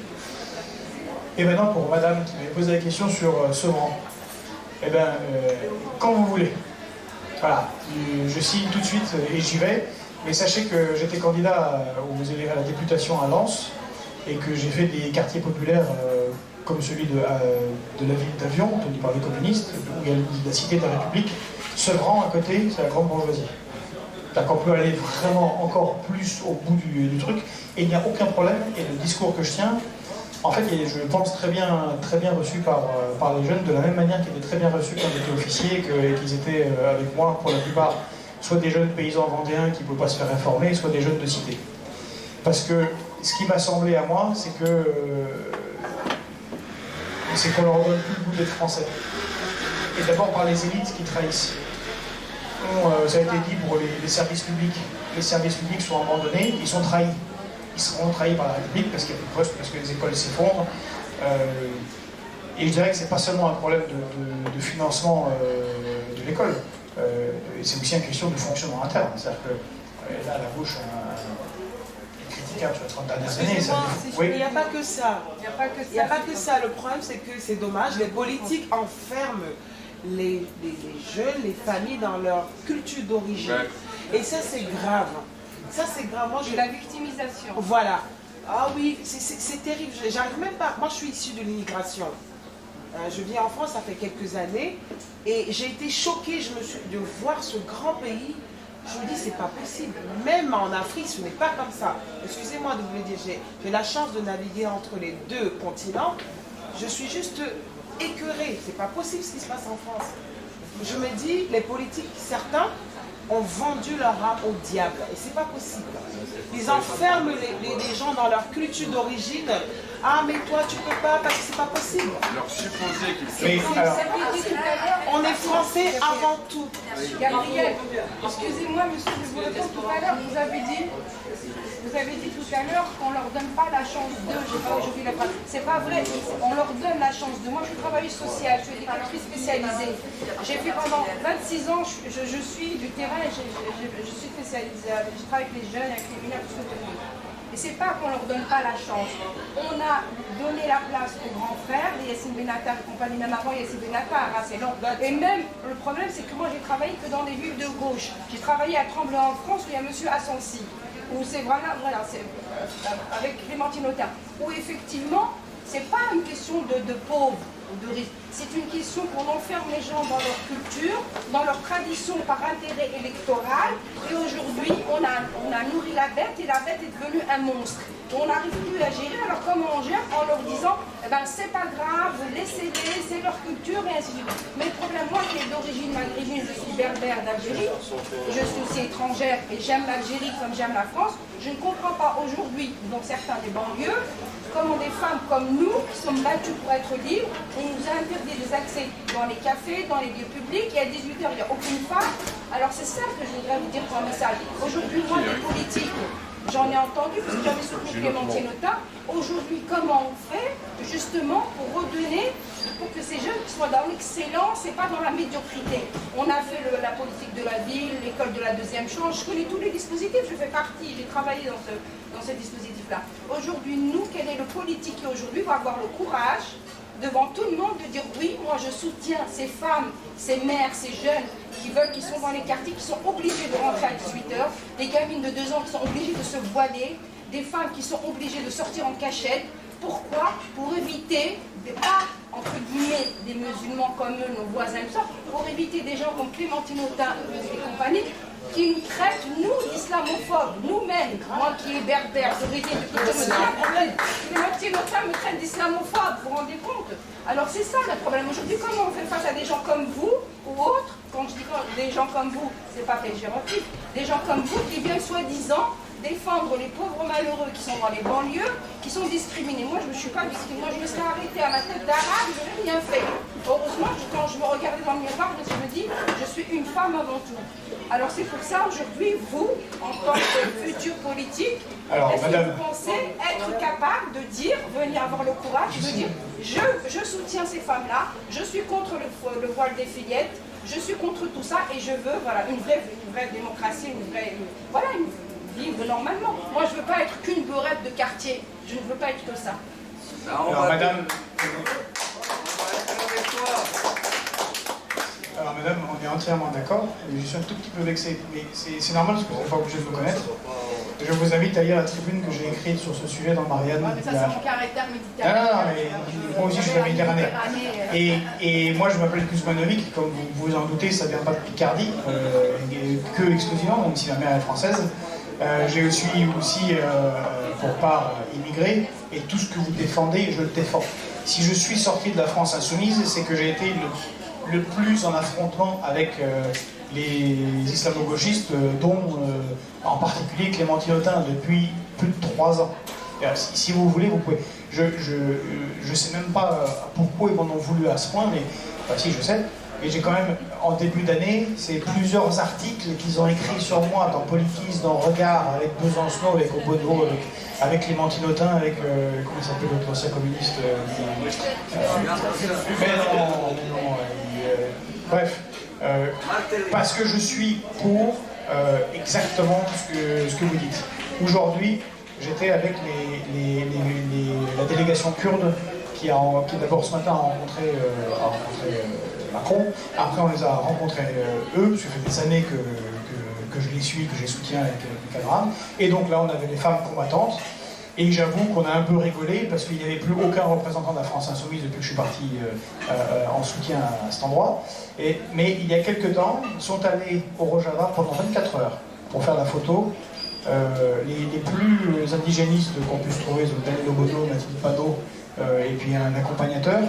Et maintenant pour madame qui m'avait posé la question sur Sevran, eh bien, quand vous voulez. Voilà, je signe tout de suite et j'y vais, mais sachez que j'étais candidat à la députation à Lens, et que j'ai fait des quartiers populaires comme celui de la ville d'Avion, tenu par les communistes, où il y a la cité de la République. Sevran, à côté, c'est la grande bourgeoisie. Donc on peut aller vraiment encore plus au bout du truc, et il n'y a aucun problème, et le discours que je tiens, en fait, je pense très bien reçu par les jeunes, de la même manière qu'il était très bien reçu quand j'étais officier, et qu'ils étaient avec moi, pour la plupart, soit des jeunes paysans vendéens qui ne peuvent pas se faire réformer, soit des jeunes de cité. Parce que ce qui m'a semblé à moi, c'est qu'on leur donne plus le goût d'être français. Et d'abord par les élites qui trahissent. Ça a été dit pour les services publics. Les services publics sont abandonnés, ils sont trahis. Ils seront trahis par la République parce qu'il y a plus de postes, parce que les écoles s'effondrent. Et je dirais que c'est pas seulement un problème de financement de l'école. C'est aussi une question de fonctionnement interne. C'est-à-dire que là, la gauche sur les 30 dernières années. Il n'y a pas que ça. Il n'y a pas que ça. Le problème, c'est que c'est dommage. Les politiques enferment les jeunes, les familles dans leur culture d'origine. Et ça, c'est grave. Ça, c'est grave. Moi, la victimisation. Voilà. Ah oui, c'est terrible. J'arrive même pas. Moi, je suis issue de l'immigration. Je vis en France, ça fait quelques années. Et j'ai été choquée de voir ce grand pays. Je me dis, c'est pas possible. Même en Afrique, ce n'est pas comme ça. Excusez-moi de vous le dire, j'ai la chance de naviguer entre les 2 continents. Je suis juste écœurée. C'est pas possible ce qui se passe en France. Je me dis, les politiques, certains, ont vendu leur âme au diable. Et c'est pas possible. Ils enferment les gens dans leur culture d'origine. Ah, mais toi, tu peux pas parce que c'est pas possible. Leur supposer qu'ils sont... Mais, alors, on est français avant tout. Gabriel, excusez-moi, monsieur le Breton, tout à l'heure, vous avez dit tout à l'heure qu'on leur donne pas la chance d'eux. Je sais pas aujourd'hui la phrase. C'est pas vrai. On leur donne la chance de. Moi, je suis travailleuse sociale, je suis éducatrice spécialisée. J'ai fait pendant 26 ans, je suis du terrain, je suis spécialisée. Je travaille avec les jeunes, avec les mineurs, tout ce que vous voulez. Et c'est pas qu'on leur donne pas la chance. On a donné la place aux grands frères, les Yassine Benatar et compagnie, même avant Yassine Benatar, c'est long. Et même, le problème, c'est que moi, j'ai travaillé que dans les villes de gauche. J'ai travaillé à Tremblay en France, où il y a M. Assensi, où c'est vraiment, voilà, c'est avec Clémentine Autain, où effectivement, c'est pas une question de pauvres ou de riches. C'est une question qu'on enferme les gens dans leur culture, dans leur tradition par intérêt électoral. Et aujourd'hui, on a nourri la bête et la bête est devenue un monstre. On n'arrive plus à gérer. Alors comment on gère? En leur disant, eh ben, c'est pas grave, laissez-les, c'est leur culture et ainsi de suite. Mais le problème, moi qui est d'origine maghrébine, je suis berbère d'Algérie, je suis aussi étrangère et j'aime l'Algérie comme j'aime la France. Je ne comprends pas aujourd'hui, dans certains des banlieues, comment des femmes comme nous, qui sommes battues pour être libres, on nous a interdit des accès dans les cafés, dans les lieux publics, et à 18h, il n'y a aucune femme. Alors c'est ça que je voudrais vous dire pour un message. Aujourd'hui, moi, les politiques, j'en ai entendu, parce que j'avais soutenu Clémentine Autain. Aujourd'hui, comment on fait, justement, pour redonner, pour que ces jeunes soient dans l'excellence et pas dans la médiocrité. On a fait la politique de la ville, l'école de la deuxième chance, je connais tous les dispositifs, je fais partie, j'ai travaillé dans ce dispositif-là. Aujourd'hui, nous, quel est le politique qui aujourd'hui va avoir le courage devant tout le monde de dire oui, moi je soutiens ces femmes, ces mères, ces jeunes qui sont dans les quartiers, qui sont obligés de rentrer à 18h, des gamines de 2 ans qui sont obligées de se voiler, des femmes qui sont obligées de sortir en cachette. Pourquoi? Pour éviter, pas entre guillemets des musulmans comme eux, nos voisins, tout ça, pour éviter des gens comme Clémentine Autain et compagnie, qui nous traitent, nous, d'islamophobes, nous-mêmes, moi qui est berbère, d'origine de Clémentine Autain me traite d'islamophobes, vous vous rendez compte? Alors c'est ça le problème. Aujourd'hui, comment on fait face à des gens comme vous ou autres? Quand je dis des gens comme vous, c'est pas péjoratif, des gens comme vous qui viennent soi-disant défendre les pauvres malheureux qui sont dans les banlieues, qui sont discriminés. Moi, je ne suis pas discriminée. Moi, je me serais arrêtée à ma tête d'arabe, je n'ai rien fait. Heureusement, quand je me regardais dans le miroir, je me dis, je suis une femme avant tout. Alors, c'est pour ça, aujourd'hui, vous, en tant que futur politique, est-ce que vous pensez être capable de dire, venir avoir le courage de dire, je soutiens ces femmes-là, je suis contre le voile des fillettes, je suis contre tout ça et je veux, voilà, une vraie démocratie, vivre normalement. Moi, je ne veux pas être qu'une beurette de quartier. Je ne veux pas être que ça. Alors, madame... Alors, madame, on est entièrement d'accord. Je suis un tout petit peu vexé, mais c'est normal parce que vous n'êtes pas obligé de me connaître. Je vous invite à lire la tribune que j'ai écrite sur ce sujet dans Marianne. Ouais, mais ça, c'est mon caractère méditerranéen. Non, mais moi aussi, je suis méditerranéen. Et moi, je m'appelle Kuzmanovic, comme vous vous en doutez, ça ne vient pas de Picardie, que exclusivement, même si ma mère est française. Je suis aussi, pour part, immigré, et tout ce que vous défendez, je le défends. Si je suis sorti de la France insoumise, c'est que j'ai été le plus en affrontement avec les islamo-gauchistes, dont en particulier Clémentine Autain, depuis plus de 3 ans. Si vous voulez, vous pouvez. Je sais même pas pourquoi ils m'en ont voulu à ce point, mais si, je sais. Et j'ai quand même, en début d'année, c'est plusieurs articles qu'ils ont écrits sur moi dans Politis, dans Regard, avec Besancenot, avec Obono, avec Clémentine Autain, avec, comment il s'appelle l'autre ancien communiste bref, parce que je suis pour exactement ce que vous dites. Aujourd'hui, j'étais avec la délégation kurde qui d'abord ce matin a rencontré Macron. Après, on les a rencontrés eux, parce que ça fait des années que je les suis, que je les soutiens avec mes camarades. Et donc là, on avait des femmes combattantes. Et j'avoue qu'on a un peu rigolé, parce qu'il n'y avait plus aucun représentant de la France insoumise depuis que je suis parti en soutien à cet endroit. Mais il y a quelques temps, ils sont allés au Rojava pendant 24 heures pour faire la photo. Les plus indigénistes qu'on puisse trouver, Daniel Obono, Mathilde Panot, et puis un accompagnateur.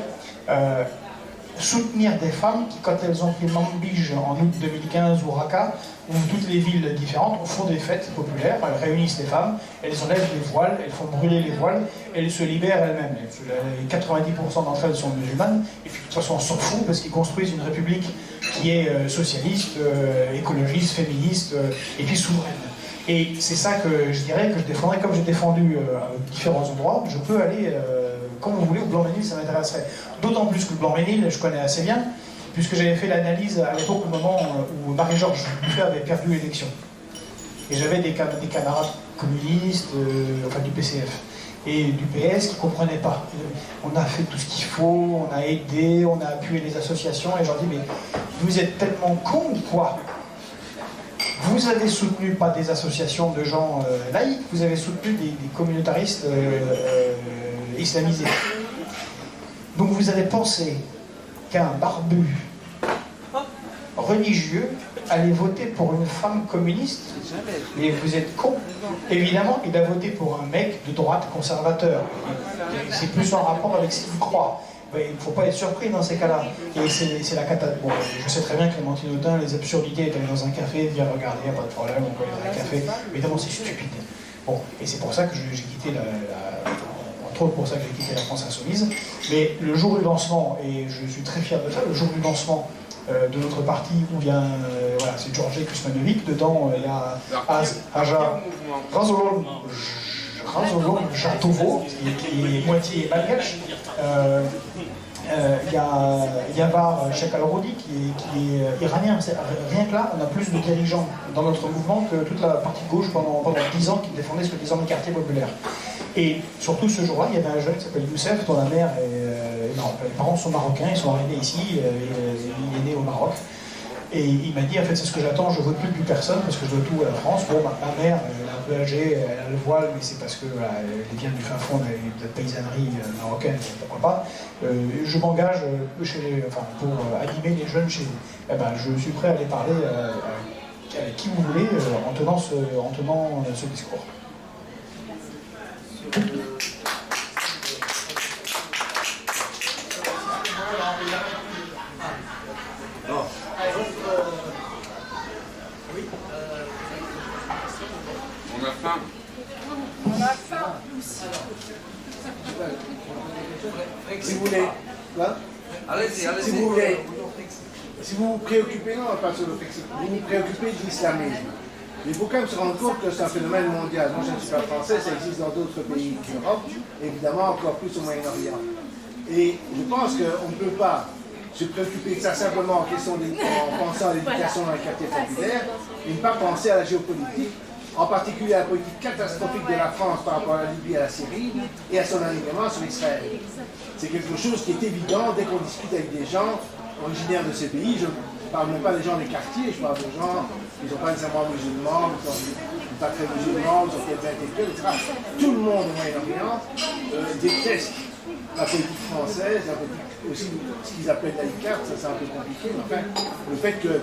soutenir des femmes qui, quand elles ont pris Manbij en août 2015 ou Raqqa, ou toutes les villes différentes, font des fêtes populaires, elles réunissent les femmes, elles enlèvent les voiles, elles font brûler les voiles, elles se libèrent elles-mêmes. 90% d'entre elles sont musulmanes, et puis de toute façon on s'en fout parce qu'ils construisent une république qui est socialiste, écologiste, féministe, et puis souveraine. Et c'est ça que je dirais que je défendrais, comme j'ai défendu à différents endroits, je peux aller, comme vous voulez, au Blanc-Ménil, ça m'intéresserait. D'autant plus que le Blanc-Ménil, je connais assez bien, puisque j'avais fait l'analyse à l'époque, au moment où Marie-Georges Buffet avait perdu l'élection. Et j'avais des camarades communistes, enfin du PCF, et du PS qui ne comprenaient pas. On a fait tout ce qu'il faut, on a aidé, on a appuyé les associations, et je leur dis, mais vous êtes tellement cons ou quoi? Vous avez soutenu pas des associations de gens laïcs, vous avez soutenu des communautaristes islamisés. Donc vous avez pensé qu'un barbu religieux allait voter pour une femme communiste? Mais vous êtes con. Évidemment, il a voté pour un mec de droite conservateur. C'est plus en rapport avec ce qu'il croit. Il ne faut pas être surpris dans ces cas-là. Et c'est la catastrophe. Bon, je sais très bien que Clémentine Autain, les absurdités, est allée dans un café, dire regardez, il n'y a pas de problème, on peut aller dans un café. Évidemment, c'est stupide. Bon, et c'est pour ça que j'ai quitté entre autres pour ça que j'ai quitté la France Insoumise. Mais le jour du lancement, et je suis très fier de ça, le jour du lancement de notre parti, où il y a voilà, c'est Georges Kusmanovic, dedans il y a Aja Razolom Jatovo, qui est moitié malgache. Il y a Yavar Shekalrodi qui est iranien. Rien que là, on a plus de dirigeants dans notre mouvement que toute la partie gauche pendant 10 ans qui défendait soi-disant les quartiers populaires. Et surtout ce jour-là, il y avait un jeune qui s'appelle Youssef, dont la mère les parents sont marocains, ils sont arrivés ici, il est né au Maroc. Et il m'a dit, en fait, c'est ce que j'attends, je ne vote plus personne parce que je dois tout à la France. Bon, ma mère, elle est un peu âgée, elle a le voile, mais c'est parce que voilà, elle vient du fin fond de la paysannerie marocaine, pourquoi pas. Je m'engage pour animer les jeunes chez vous. Eh ben, je suis prêt à aller parler avec qui vous voulez en tenant ce discours. On a faim. On a faim. Si vous voulez, là, Allez-y, allez-y. si vous voulez, si vous vous préoccupez, non, pas sur le Mexique, vous vous préoccupez de l'islamisme. Il faut quand même se rendre compte que c'est un phénomène mondial. Moi, je ne suis pas français, ça existe dans d'autres pays d'Europe, évidemment encore plus au Moyen-Orient. Et je pense qu'on ne peut pas se préoccuper de ça simplement en pensant à l'éducation dans les quartiers populaires, et ne pas penser à la géopolitique, en particulier à la politique catastrophique de la France par rapport à la Libye et à la Syrie, et à son alignement sur Israël. C'est quelque chose qui est évident dès qu'on discute avec des gens originaires de ces pays. Je ne parle même pas des gens des quartiers, je parle de gens qui ne sont pas nécessairement musulmans, qui ne sont pas très musulmans, qui sont peut-être intellectuels, etc. Tout le monde au Moyen-Orient déteste la politique française, la politique aussi ce qu'ils appellent la carte, ça c'est un peu compliqué, mais enfin, le fait que,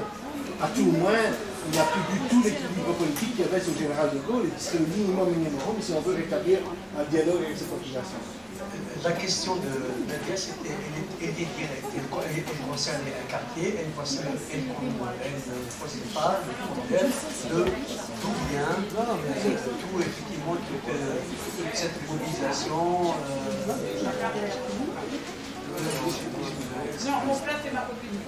à tout le moins, il n'y a plus du tout l'équilibre politique qu'il y avait sous le général de Gaulle, et qui serait le minimum si on veut rétablir un dialogue avec ces populations. La question de Nadia, elle est directe. Elle concerne un quartier, elle ne possède pas le problème de d'où vient tout effectivement toute cette mobilisation. Non, mon plat fait ma copine.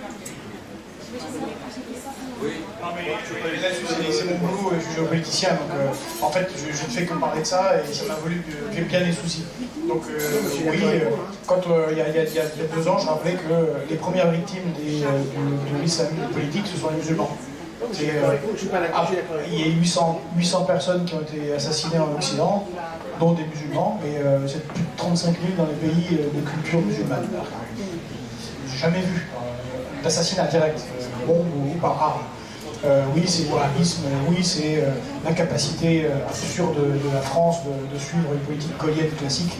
Oui. C'est mon boulot, je suis géopoliticien, donc en fait je ne fais que parler de ça et ça m'a valu que j'ai bien des soucis. Donc oui, quand il y a 2 ans, je rappelais que les premières victimes de l'islamisme politique, ce sont les musulmans. Il y a 800 personnes qui ont été assassinées en Occident, dont des musulmans, mais c'est plus de 35 000 dans les pays de culture musulmane. J'ai jamais vu d'assassinat direct, bombe ou par arme. Oui, c'est le wahhabisme, oui, c'est l'incapacité absurde de la France de suivre une politique gaullienne classique,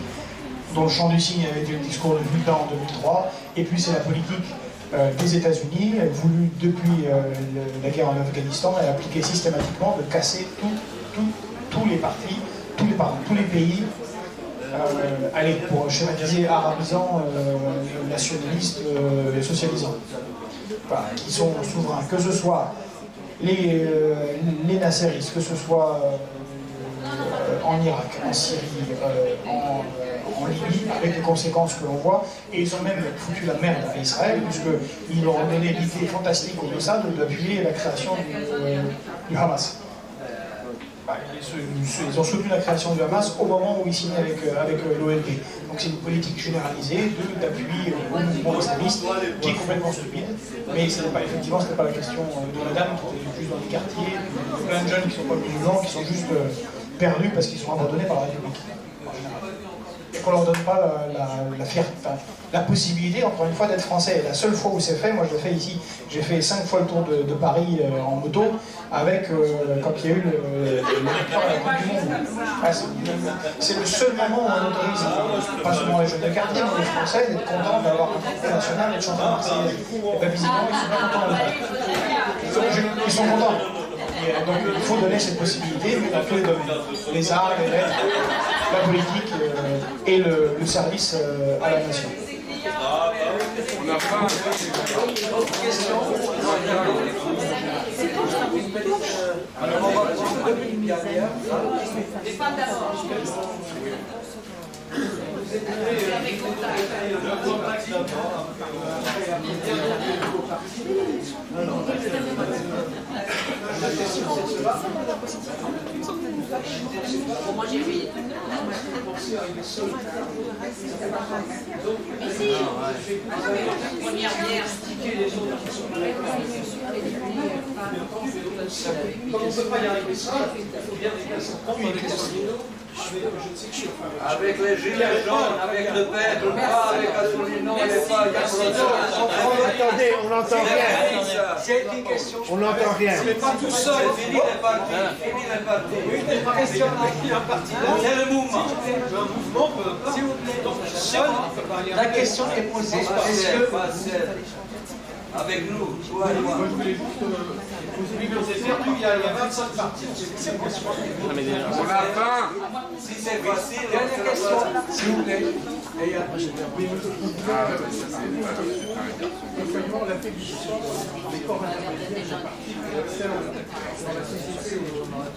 dont le champ du signe avait été le discours de Vuitton en 2003, et puis c'est la politique des États-Unis, voulue depuis la guerre en Afghanistan, et appliquée systématiquement de casser tous les partis, tous les pays allez, pour schématiser, arabisants, nationalistes, socialisants, voilà, qui sont souverains, que ce soit les nasseristes, que ce soit en Irak, en Syrie, en Libye, avec les conséquences que l'on voit, et ils ont même foutu la merde à Israël, puisqu'ils leur ont donné l'idée fantastique au Mossad d'appuyer la création du Hamas. Ils ont soutenu la création du Hamas au moment où ils signaient avec l'OLP. Donc c'est une politique généralisée d'appui au mouvement islamiste qui est complètement stupide. Mais effectivement, ce n'était pas la question de la dame qui était juste dans les quartiers, plein de jeunes qui ne sont pas musulmans, qui sont juste perdus parce qu'ils sont abandonnés par la République. Et qu'on ne leur donne pas la fierté, la possibilité, encore une fois, d'être français. La seule fois où c'est fait, moi je l'ai fait ici, j'ai fait 5 fois le tour de Paris en moto, avec, quand il y a eu la Coupe du Monde. C'est le seul moment où on autorise, pas seulement les jeunes de quartier, mais les Français, d'être contents d'avoir un drapeau national et de chanter Marseillaise. Et bien visiblement, ils sont pas contents. Ils sont contents. Et donc il faut donner cette possibilité, mais dans tous les domaines. Les arts, les lettres, la politique et le service à la nation. On n'a pas Autre question. Alors on va prendre une dernière. Moi j'ai vu. Première bière. Comme on ne peut pas y arriver seul, il faut bien déplacer. Avec les gilets jaunes, avec le peuple, pas avec Asselineau, les pas. Attendez, on n'entend rien. C'est une question. On n'entend rien. C'est pas tout seul. Fini les partis, fini les partis. Une question avec un parti là. C'est le mouvement. Un mouvement peut. S'il vous plaît. Donc seul, la question est posée. Est-ce que avec nous, toi et moi. C'est perdu, il y a 25 partis. On a faim. Si c'est facile, Dernière question, s'il vous plaît. Actuellement, la félicité des corps intermédiaires de partis dans la société aujourd'hui.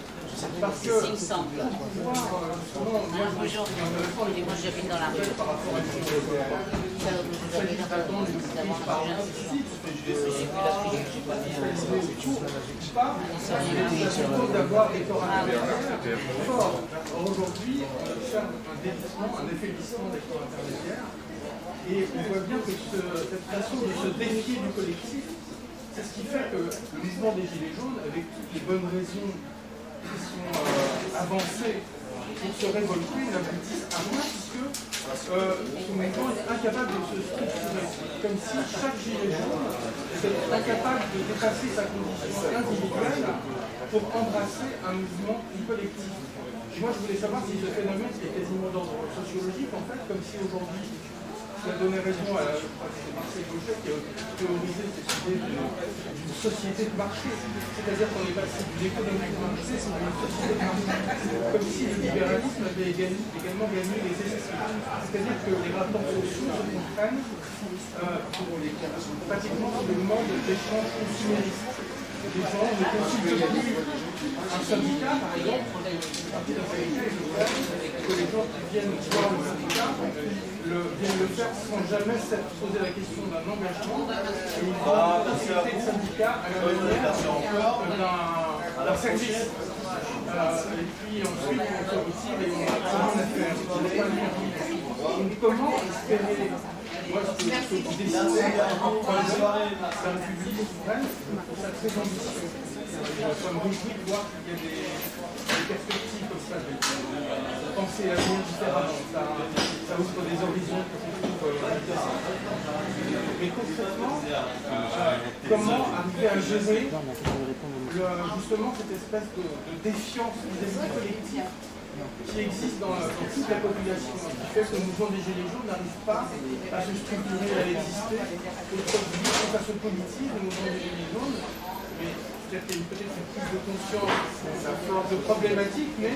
Parce que, Il me semble. Et moi j'habite dans la rue. d'avoir des corps intermédiaires forts. Aujourd'hui, faire un dévissement, un affaiblissement des corps intermédiaires. Et on voit bien que cette façon de se défier du collectif, c'est ce qui fait que le mouvement des Gilets jaunes, avec toutes les bonnes raisons qui sont avancées pour se révolter, n'aboutissent à rien, puisque ce mouvement est incapable de se structurer. Comme si chaque gilet jaune était incapable de dépasser sa condition individuelle pour embrasser un mouvement collectif. Et moi, je voulais savoir si ce phénomène, qui est quasiment d'ordre sociologique, en fait, comme si aujourd'hui, ça donnait raison à Marcel Gauchet qui a théorisé cette idée d'une société de marché. C'est-à-dire qu'on est passé d'une économie de marché à une société de marché. Comme si le libéralisme avait également gagné les esprits. C'est-à-dire que les rapports sociaux se comprennent pratiquement dans le monde d'échanges consuméristes. Les gens ne consultent plus un syndicat, par exemple, une partie d'un syndicat que les gens qui viennent voir le syndicat viennent le faire sans jamais s'être posé la question d'un engagement et ils vont consulter le syndicat à la manière d'un service. Et puis ensuite on se retire et on a une affaire. Donc comment espérer, moi ce que vous décidez d'un public souverain, ça très ambitieux. Ça me réjouit de voir qu'il y a des perspectives comme ça, de penser à l'avenir différemment. Ça ouvre des horizons que je trouve intéressants. Mais concrètement, comment arriver à gérer justement cette espèce de défiance vis-à-vis du collectif qui existe dans toute la population, qui fait que le mouvement des Gilets jaunes n'arrive pas à se structurer, à exister. Aujourd'hui, quand ça se politise, le mouvement des Gilets jaunes, mais peut-être qu'il y a peut-être une prise de conscience à force de problématiques, mais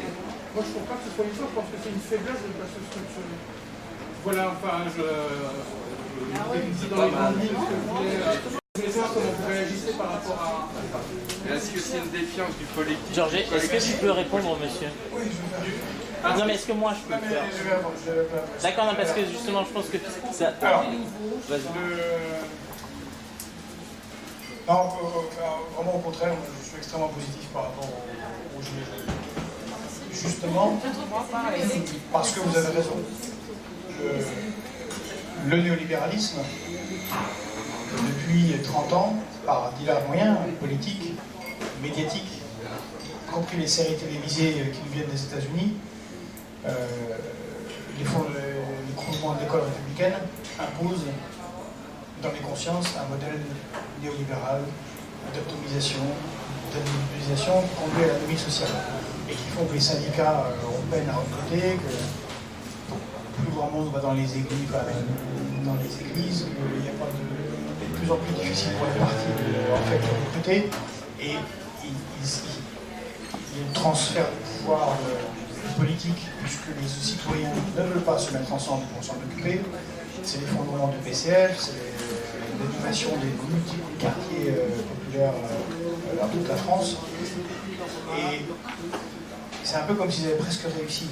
Moi, je ne trouve pas que ce soit une chose, je pense que c'est une faiblesse de ce structure. Voilà, enfin, je dis dans les grandes lignes ce que je voulais voir comment vous réagissez par rapport à... Est-ce que c'est une défiance du collectif? Georges, est-ce que tu peux répondre, monsieur? Oui, je veux. Non, mais est-ce que moi je peux le faire? D'accord, non, parce que justement, je pense que ça... Alors, vas-y. Non, vraiment au contraire, je suis extrêmement positif par rapport au Gilets jaunes. Justement, parce que vous avez raison. Le néolibéralisme, depuis 30 ans, par divers moyens politiques, médiatiques, y compris les séries télévisées qui nous viennent des États-Unis, l'écroulement de l'école républicaine impose dans les consciences un modèle néolibéral d'atomisation, qui conduit à la limite sociale et qui font que les syndicats ont peine à recruter, que plus grand monde va dans les églises, qu'il y a pas de plus en plus difficile pour les partis de recruter, et ils transfèrent du pouvoir politique, puisque les citoyens ne veulent pas se mettre ensemble pour s'en occuper. C'est l'effondrement du PCF, c'est l'animation des multiples quartiers populaires dans toute la France. Et c'est un peu comme s'ils avaient presque réussi.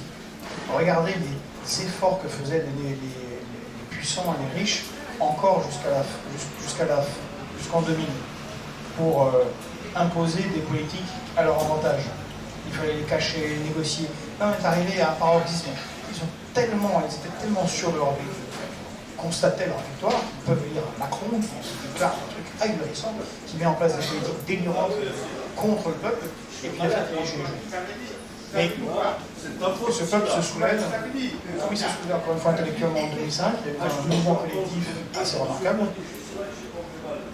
Regardez les efforts que faisaient les puissants et les riches encore jusqu'en 2000 pour imposer des politiques à leur avantage. Il fallait les cacher, les négocier. Là, on est arrivé à un paroxysme. Ils étaient tellement sûrs de leur victoire, constataient leur victoire, qu'ils peuvent lire Macron, qui se déclare un truc ahurissant, qui met en place des politiques délirantes contre le peuple, et puis il a fait les Gilets jaunes. Mais ce peuple se soulève, comme il s'est soulevé encore une fois intellectuellement en 2005, il y a eu un mouvement collectif assez remarquable.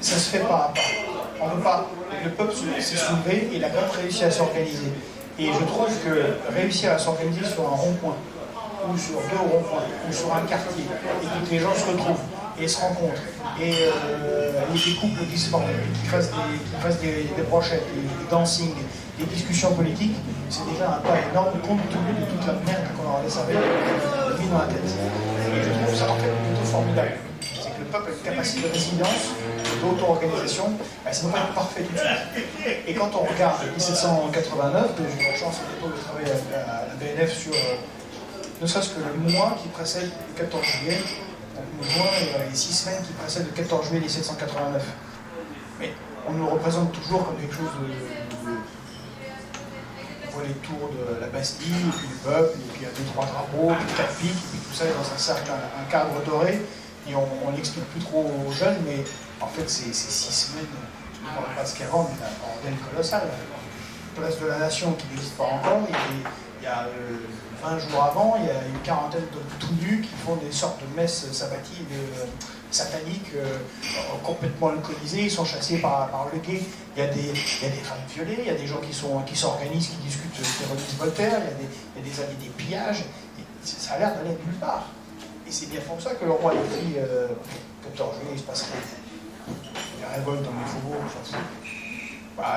Ça se fait pas à pas. On veut pas. Le peuple s'est soulevé et il a quand même réussi à s'organiser. Et je trouve que réussir à s'organiser sur un rond-point, ou sur deux ronds-points, ou sur un quartier, et que les gens se retrouvent et se rencontrent, et des couples qui se forment, qui fassent des brochettes, des dancing, des discussions politiques, c'est déjà un pas énorme compte tenu de toute la merde qu'on leur a laissé mis dans la tête. Et je trouve ça en fait plutôt formidable. C'est que le peuple a une capacité de résilience, d'auto-organisation, ça ne peut pas être parfait tout de suite. Et quand on regarde 1789, j'ai eu la chance à l'époque de travailler à la BNF sur ne serait-ce que le mois qui précède le 14 juillet, donc le mois et les 6 semaines qui précèdent le 14 juillet 1789. Mais on nous le représente toujours comme quelque chose de on voit les tours de la Bastille, et puis le peuple, et puis il y a 2-3 drapeaux, puis 4 piques, et puis tout ça est dans un cercle, un cadre doré, et on l'explique plus trop aux jeunes, mais en fait ces 6 semaines, je ne parle pas de ce qu'elles rendent, mais un bordel colossal. Place de la Nation qui n'existe pas encore, il y a 20 jours avant, il y a une quarantaine d'hommes tout nus qui font des sortes de messes sabbatiques, sataniques, complètement alcoolisés, ils sont chassés par le guet. Il y a des femmes violées, il y a des gens qui s'organisent, qui discutent des remises Voltaire, il y a des pillages, et ça a l'air d'aller nulle part. Et c'est bien pour ça que le roi a écrit 14 juillet, il se passe rien. Il y a révolte dans les faubourgs, enfin,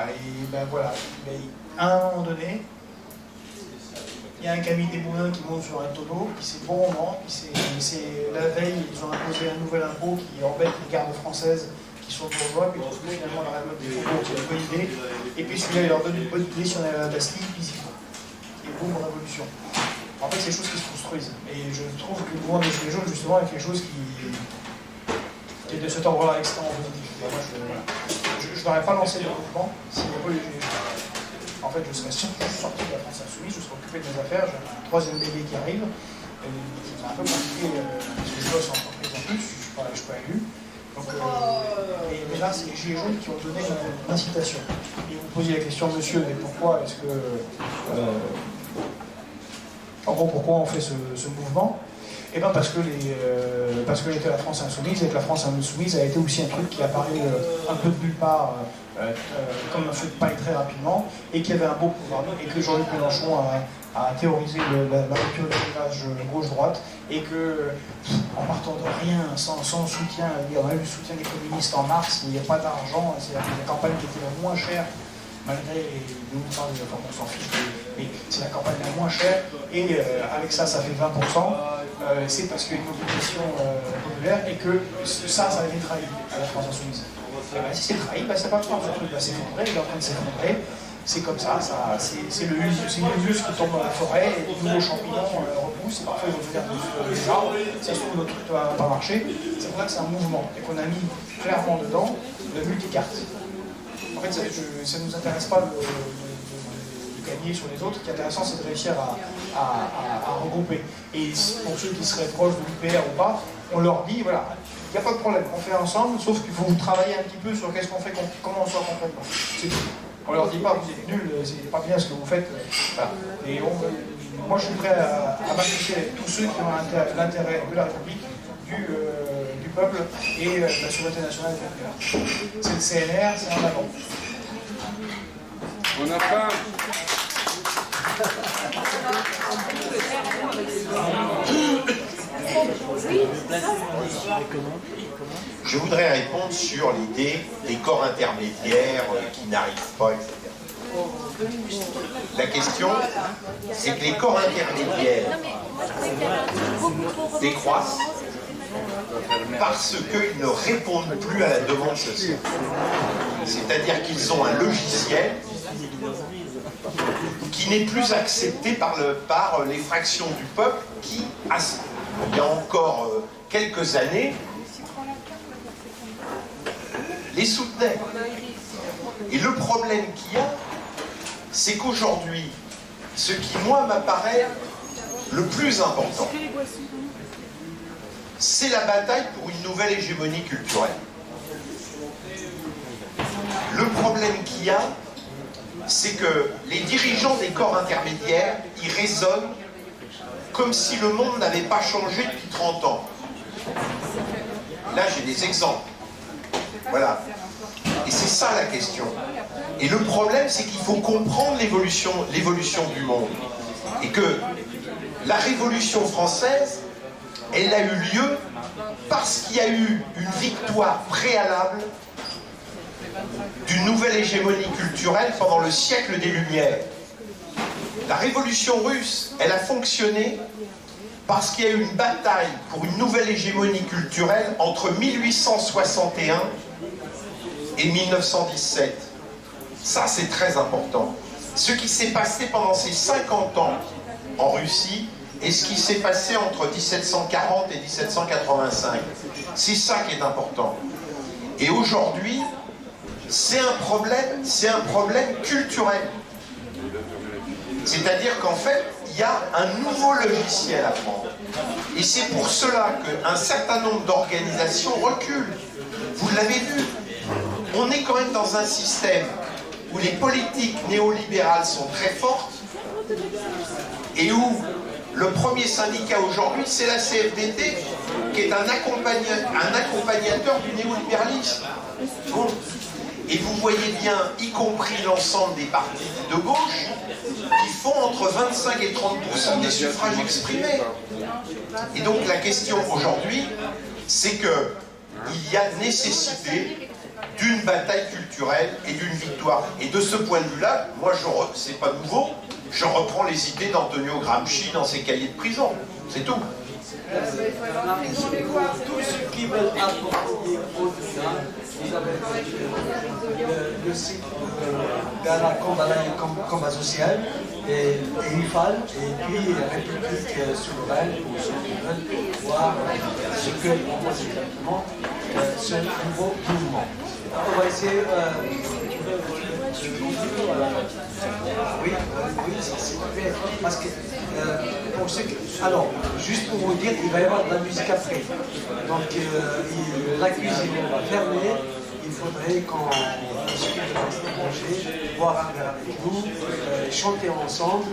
et ben voilà. Mais à un moment donné, il y a un Camille Desmoulins qui monte sur un tonneau, puis c'est bon moment, puis c'est la veille, ils ont imposé un nouvel impôt qui embête les gardes françaises qui sont bourgeois, puis ils trouvent finalement la révolte des faubourgs, c'est une bonne idée, et puis celui-là il leur donne une bonne idée si on est à la Bastille, puis c'est bon. Et boum, révolution. En fait, c'est des choses qui se construisent. Et je trouve que le mouvement des Gilets jaunes, justement, est quelque chose qui est de cet ordre-là extrêmement positif. Moi, je n'aurais pas lancé le mouvement s'il n'y avait pas eu les Gilets jaunes. En fait, je serais sorti de la France insoumise, je serais occupé de mes affaires, j'ai un troisième bébé qui arrive, qui m'a un peu compliqué, parce que je bosse en entreprise en plus, je ne suis pas élu. Donc, mais là, c'est les Gilets jaunes qui ont donné l'incitation. Et vous posiez la question, monsieur, mais pourquoi est-ce que... En gros, pourquoi on fait ce mouvement? Eh bien parce que j'étais la France insoumise, et que la France insoumise a été aussi un truc qui apparaît un peu de nulle part, comme un feu de paille très rapidement, et qui avait un beau pouvoir, et que Jean-Luc Mélenchon a théorisé la rupture du clivage gauche-droite, et que, en partant de rien, sans soutien, il y a eu le soutien des communistes en mars, il n'y a pas d'argent, c'est la campagne qui était la moins chère malgré nous parlons de on s'en fiche, mais c'est la campagne la moins chère, et avec ça, ça fait 20%, c'est parce qu'il y a une mobilisation populaire et que ça a été trahi à la France Insoumise. Et ben, si c'est trahi, ben, c'est pas grave, le truc va s'effondrer, il est en train de s'effondrer. C'est comme ça, c'est une humus qui tombe dans la forêt, et de nouveaux champignons repoussent, et parfois ils vont devenir des arbres, ça se trouve notre truc ne va pas marcher. C'est pour ça que c'est un mouvement, et qu'on a mis clairement dedans le multicarte. En fait, ça ne nous intéresse pas de gagner sur les autres, ce qui est intéressant c'est de réussir à regrouper. Et pour ceux qui seraient proches de l'UPR ou pas, on leur dit, voilà, il n'y a pas de problème, on fait ensemble, sauf qu'il faut travailler un petit peu sur qu'est-ce qu'on fait, comment on soit concrètement. C'est tout. On leur dit pas, vous êtes nuls, c'est pas bien ce que vous faites. Voilà. Et moi, je suis prêt à m'associer avec tous ceux qui ont l'intérêt de la République, du peuple et de la souveraineté nationale et populaire. C'est le CNR, c'est en avant. On n'a pas... Je voudrais répondre sur l'idée des corps intermédiaires qui n'arrivent pas, etc. La question, c'est que les corps intermédiaires décroissent parce qu'ils ne répondent plus à la demande sociale. C'est-à-dire qu'ils ont un logiciel qui n'est plus accepté par les fractions du peuple qui, il y a encore quelques années, les soutenaient. Et le problème qu'il y a, c'est qu'aujourd'hui, ce qui, moi, m'apparaît le plus important, c'est la bataille pour une nouvelle hégémonie culturelle. Le problème qu'il y a, c'est que les dirigeants des corps intermédiaires, ils raisonnent comme si le monde n'avait pas changé depuis 30 ans. Là, j'ai des exemples. Voilà. Et c'est ça la question. Et le problème, c'est qu'il faut comprendre l'évolution du monde. Et que la Révolution française, elle a eu lieu parce qu'il y a eu une victoire préalable d'une nouvelle hégémonie culturelle pendant le siècle des Lumières. La Révolution russe, elle a fonctionné parce qu'il y a eu une bataille pour une nouvelle hégémonie culturelle entre 1861 et 1917. Ça, c'est très important. Ce qui s'est passé pendant ces 50 ans en Russie et ce qui s'est passé entre 1740 et 1785. C'est ça qui est important. Et aujourd'hui, c'est un problème culturel. C'est-à-dire qu'en fait, il y a un nouveau logiciel à prendre. Et c'est pour cela qu'un certain nombre d'organisations reculent. Vous l'avez vu. On est quand même dans un système où les politiques néolibérales sont très fortes et où le premier syndicat aujourd'hui, c'est la CFDT, qui est un accompagnateur du néolibéralisme. Bon. Et vous voyez bien, y compris l'ensemble des partis de gauche, qui font entre 25 et 30% des suffrages exprimés. Et donc la question aujourd'hui, c'est qu'il y a nécessité d'une bataille culturelle et d'une victoire. Et de ce point de vue-là, moi, c'est pas nouveau, je reprends les idées d'Antonio Gramsci dans ses cahiers de prison. C'est tout. Tous ceux qui veulent apporter au-delà, vous avez le site Gala Combat Social et IFAL, et puis République Souveraine, pour ceux qui veulent voir ce que propose exactement ce nouveau mouvement. On va essayer oui, s'il vous plaît. Parce que, pour ceux qui... Alors, juste pour vous dire, il va y avoir de la musique après. Donc, la cuisine va fermer. Il faudrait qu'on s'occupe de rester manger, boire un verre avec nous, chanter ensemble.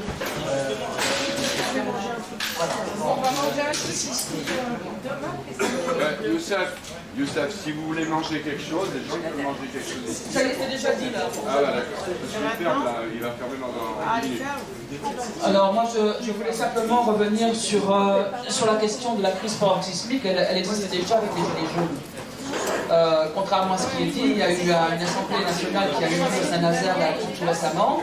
Voilà. On va manger un saucisse demain. Youssef, si vous voulez manger quelque chose, les gens peuvent manger quelque chose. Ça y est, c'est déjà dit là. Ah bah d'accord. Parce qu'il ferme là, il va fermer dans 10 minutes. Alors moi je voulais simplement revenir sur la question de la crise paroxysmique. Elle existe déjà avec les Gilets jaunes. Contrairement à ce qui est dit, il y a eu une Assemblée nationale qui a eu lieu à Saint-Nazaire tout récemment,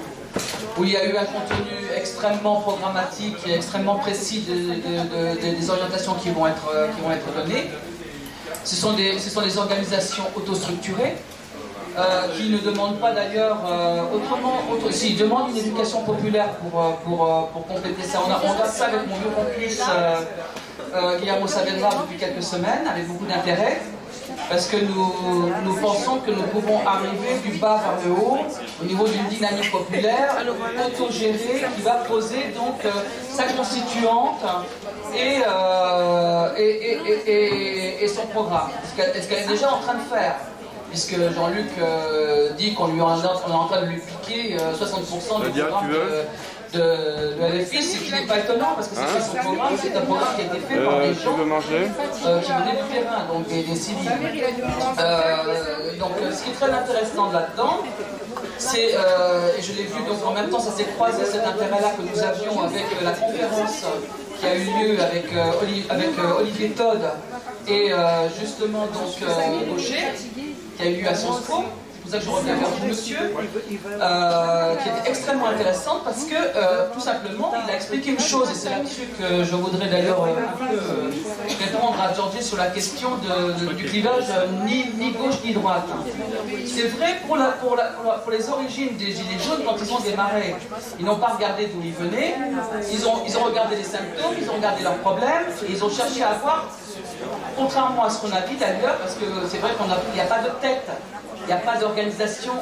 où il y a eu un contenu extrêmement programmatique et extrêmement précis des orientations qui vont être données. Ce sont des organisations autostructurées qui ne demandent pas d'ailleurs ils demandent une éducation populaire pour compléter ça. On regarde ça avec mon vieux complice Guillermo Saavedra depuis quelques semaines, avec beaucoup d'intérêt. Parce que nous pensons que nous pouvons arriver du bas vers le haut au niveau d'une dynamique populaire autogérée qui va poser donc sa constituante et son programme. Est-ce qu'elle est déjà en train de faire? Puisque Jean-Luc dit qu'on est en train de lui piquer 60% du programme de LFI, ce qui n'est pas étonnant parce que c'est pas son programme, c'est un programme qui a été fait par des gens qui venaient du terrain, donc des civils. Donc ce qui est très intéressant là-dedans, c'est, et je l'ai vu donc en même temps, ça s'est croisé cet intérêt-là que nous avions avec la conférence qui a eu lieu avec Olivier Todd et justement donc Gaucher, qui a eu lieu à Sciences Po. C'est pour ça que je reviens vers vous, monsieur, qui était extrêmement intéressante parce que, tout simplement, il a expliqué une chose, et c'est là-dessus que je voudrais d'ailleurs répondre à Georgie sur la question du clivage ni gauche ni droite. C'est vrai pour les origines des Gilets jaunes quand ils ont démarré. Ils n'ont pas regardé d'où ils venaient, ils ont regardé les symptômes, ils ont regardé leurs problèmes, et ils ont cherché à avoir, contrairement à ce qu'on a dit d'ailleurs, parce que c'est vrai qu'il n'y a pas de tête. Il n'y a pas d'organisation,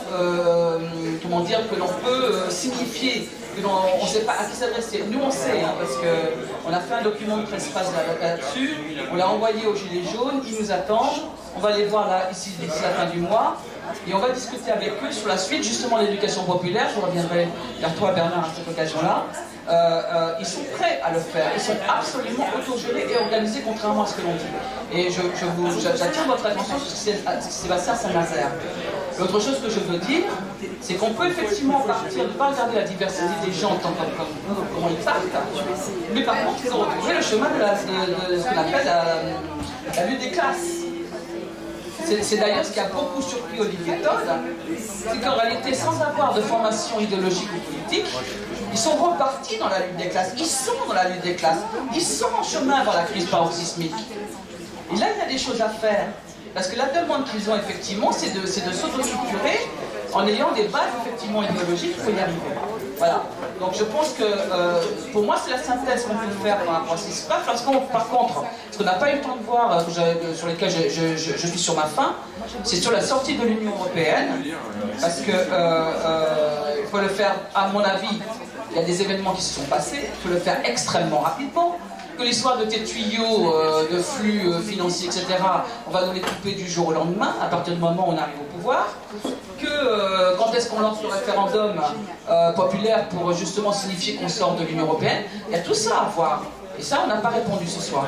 comment dire, que l'on peut signifier, que on ne sait pas à qui s'adresser. Nous on sait, hein, parce qu'on a fait un document de presse là-dessus, on l'a envoyé aux Gilets jaunes, ils nous attendent, on va les voir là, ici d'ici la fin du mois, et on va discuter avec eux sur la suite, justement l'éducation populaire. Je reviendrai vers toi Bernard à cette occasion-là. Ils sont prêts à le faire, ils sont absolument autogérés et organisés contrairement à ce que l'on dit. Et j'attire votre attention sur ce qui s'est passé à Saint-Nazaire. L'autre chose que je veux dire, c'est qu'on peut effectivement partir, ne pas regarder la diversité des gens comme comment ils partent, mais par contre ils ont retrouvé le chemin de ce qu'on appelle la lutte des classes. C'est d'ailleurs ce qui a beaucoup surpris Olivier Todd, c'est qu'en réalité, sans avoir de formation idéologique ou politique, ils sont repartis dans la lutte des classes. Ils sont dans la lutte des classes. Ils sont en chemin vers la crise paroxysmique. Et là, il y a des choses à faire. Parce que la demande qu'ils ont effectivement, c'est de s'autostructurer en ayant des bases effectivement idéologiques pour y arriver. Voilà. Donc je pense que pour moi c'est la synthèse qu'on peut faire par rapport à ce qui se passe. Parce qu'on, par contre, ce qu'on n'a pas eu le temps de voir, sur lesquels je suis sur ma fin, c'est sur la sortie de l'Union Européenne. Parce que il faut le faire, à mon avis, il y a des événements qui se sont passés, il faut le faire extrêmement rapidement. Que l'histoire de tes tuyaux, de flux financiers, etc., on va nous les couper du jour au lendemain, à partir du moment où on arrive au pouvoir. Que quand est-ce qu'on lance le référendum populaire pour justement signifier qu'on sort de l'Union Européenne, il y a tout ça à voir. Et ça, on n'a pas répondu ce soir.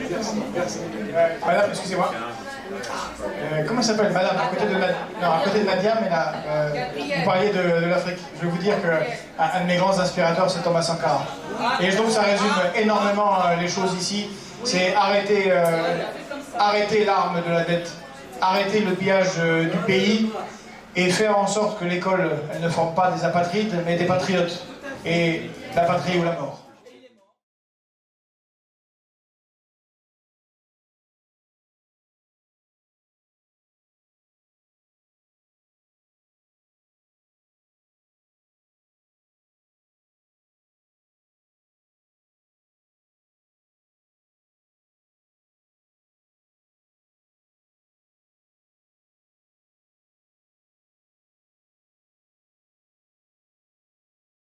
Merci. Madame, excusez-moi. Comment s'appelle Madame, à côté de Nadia, mais là, vous parliez de l'Afrique. Je vais vous dire qu'un de mes grands inspirateurs, c'est Thomas Sankara. Et je trouve que ça résume énormément les choses ici. C'est arrêter l'arme de la dette, arrêter le pillage du pays et faire en sorte que l'école, elle ne forme pas des apatrides, mais des patriotes. Et la patrie ou la mort.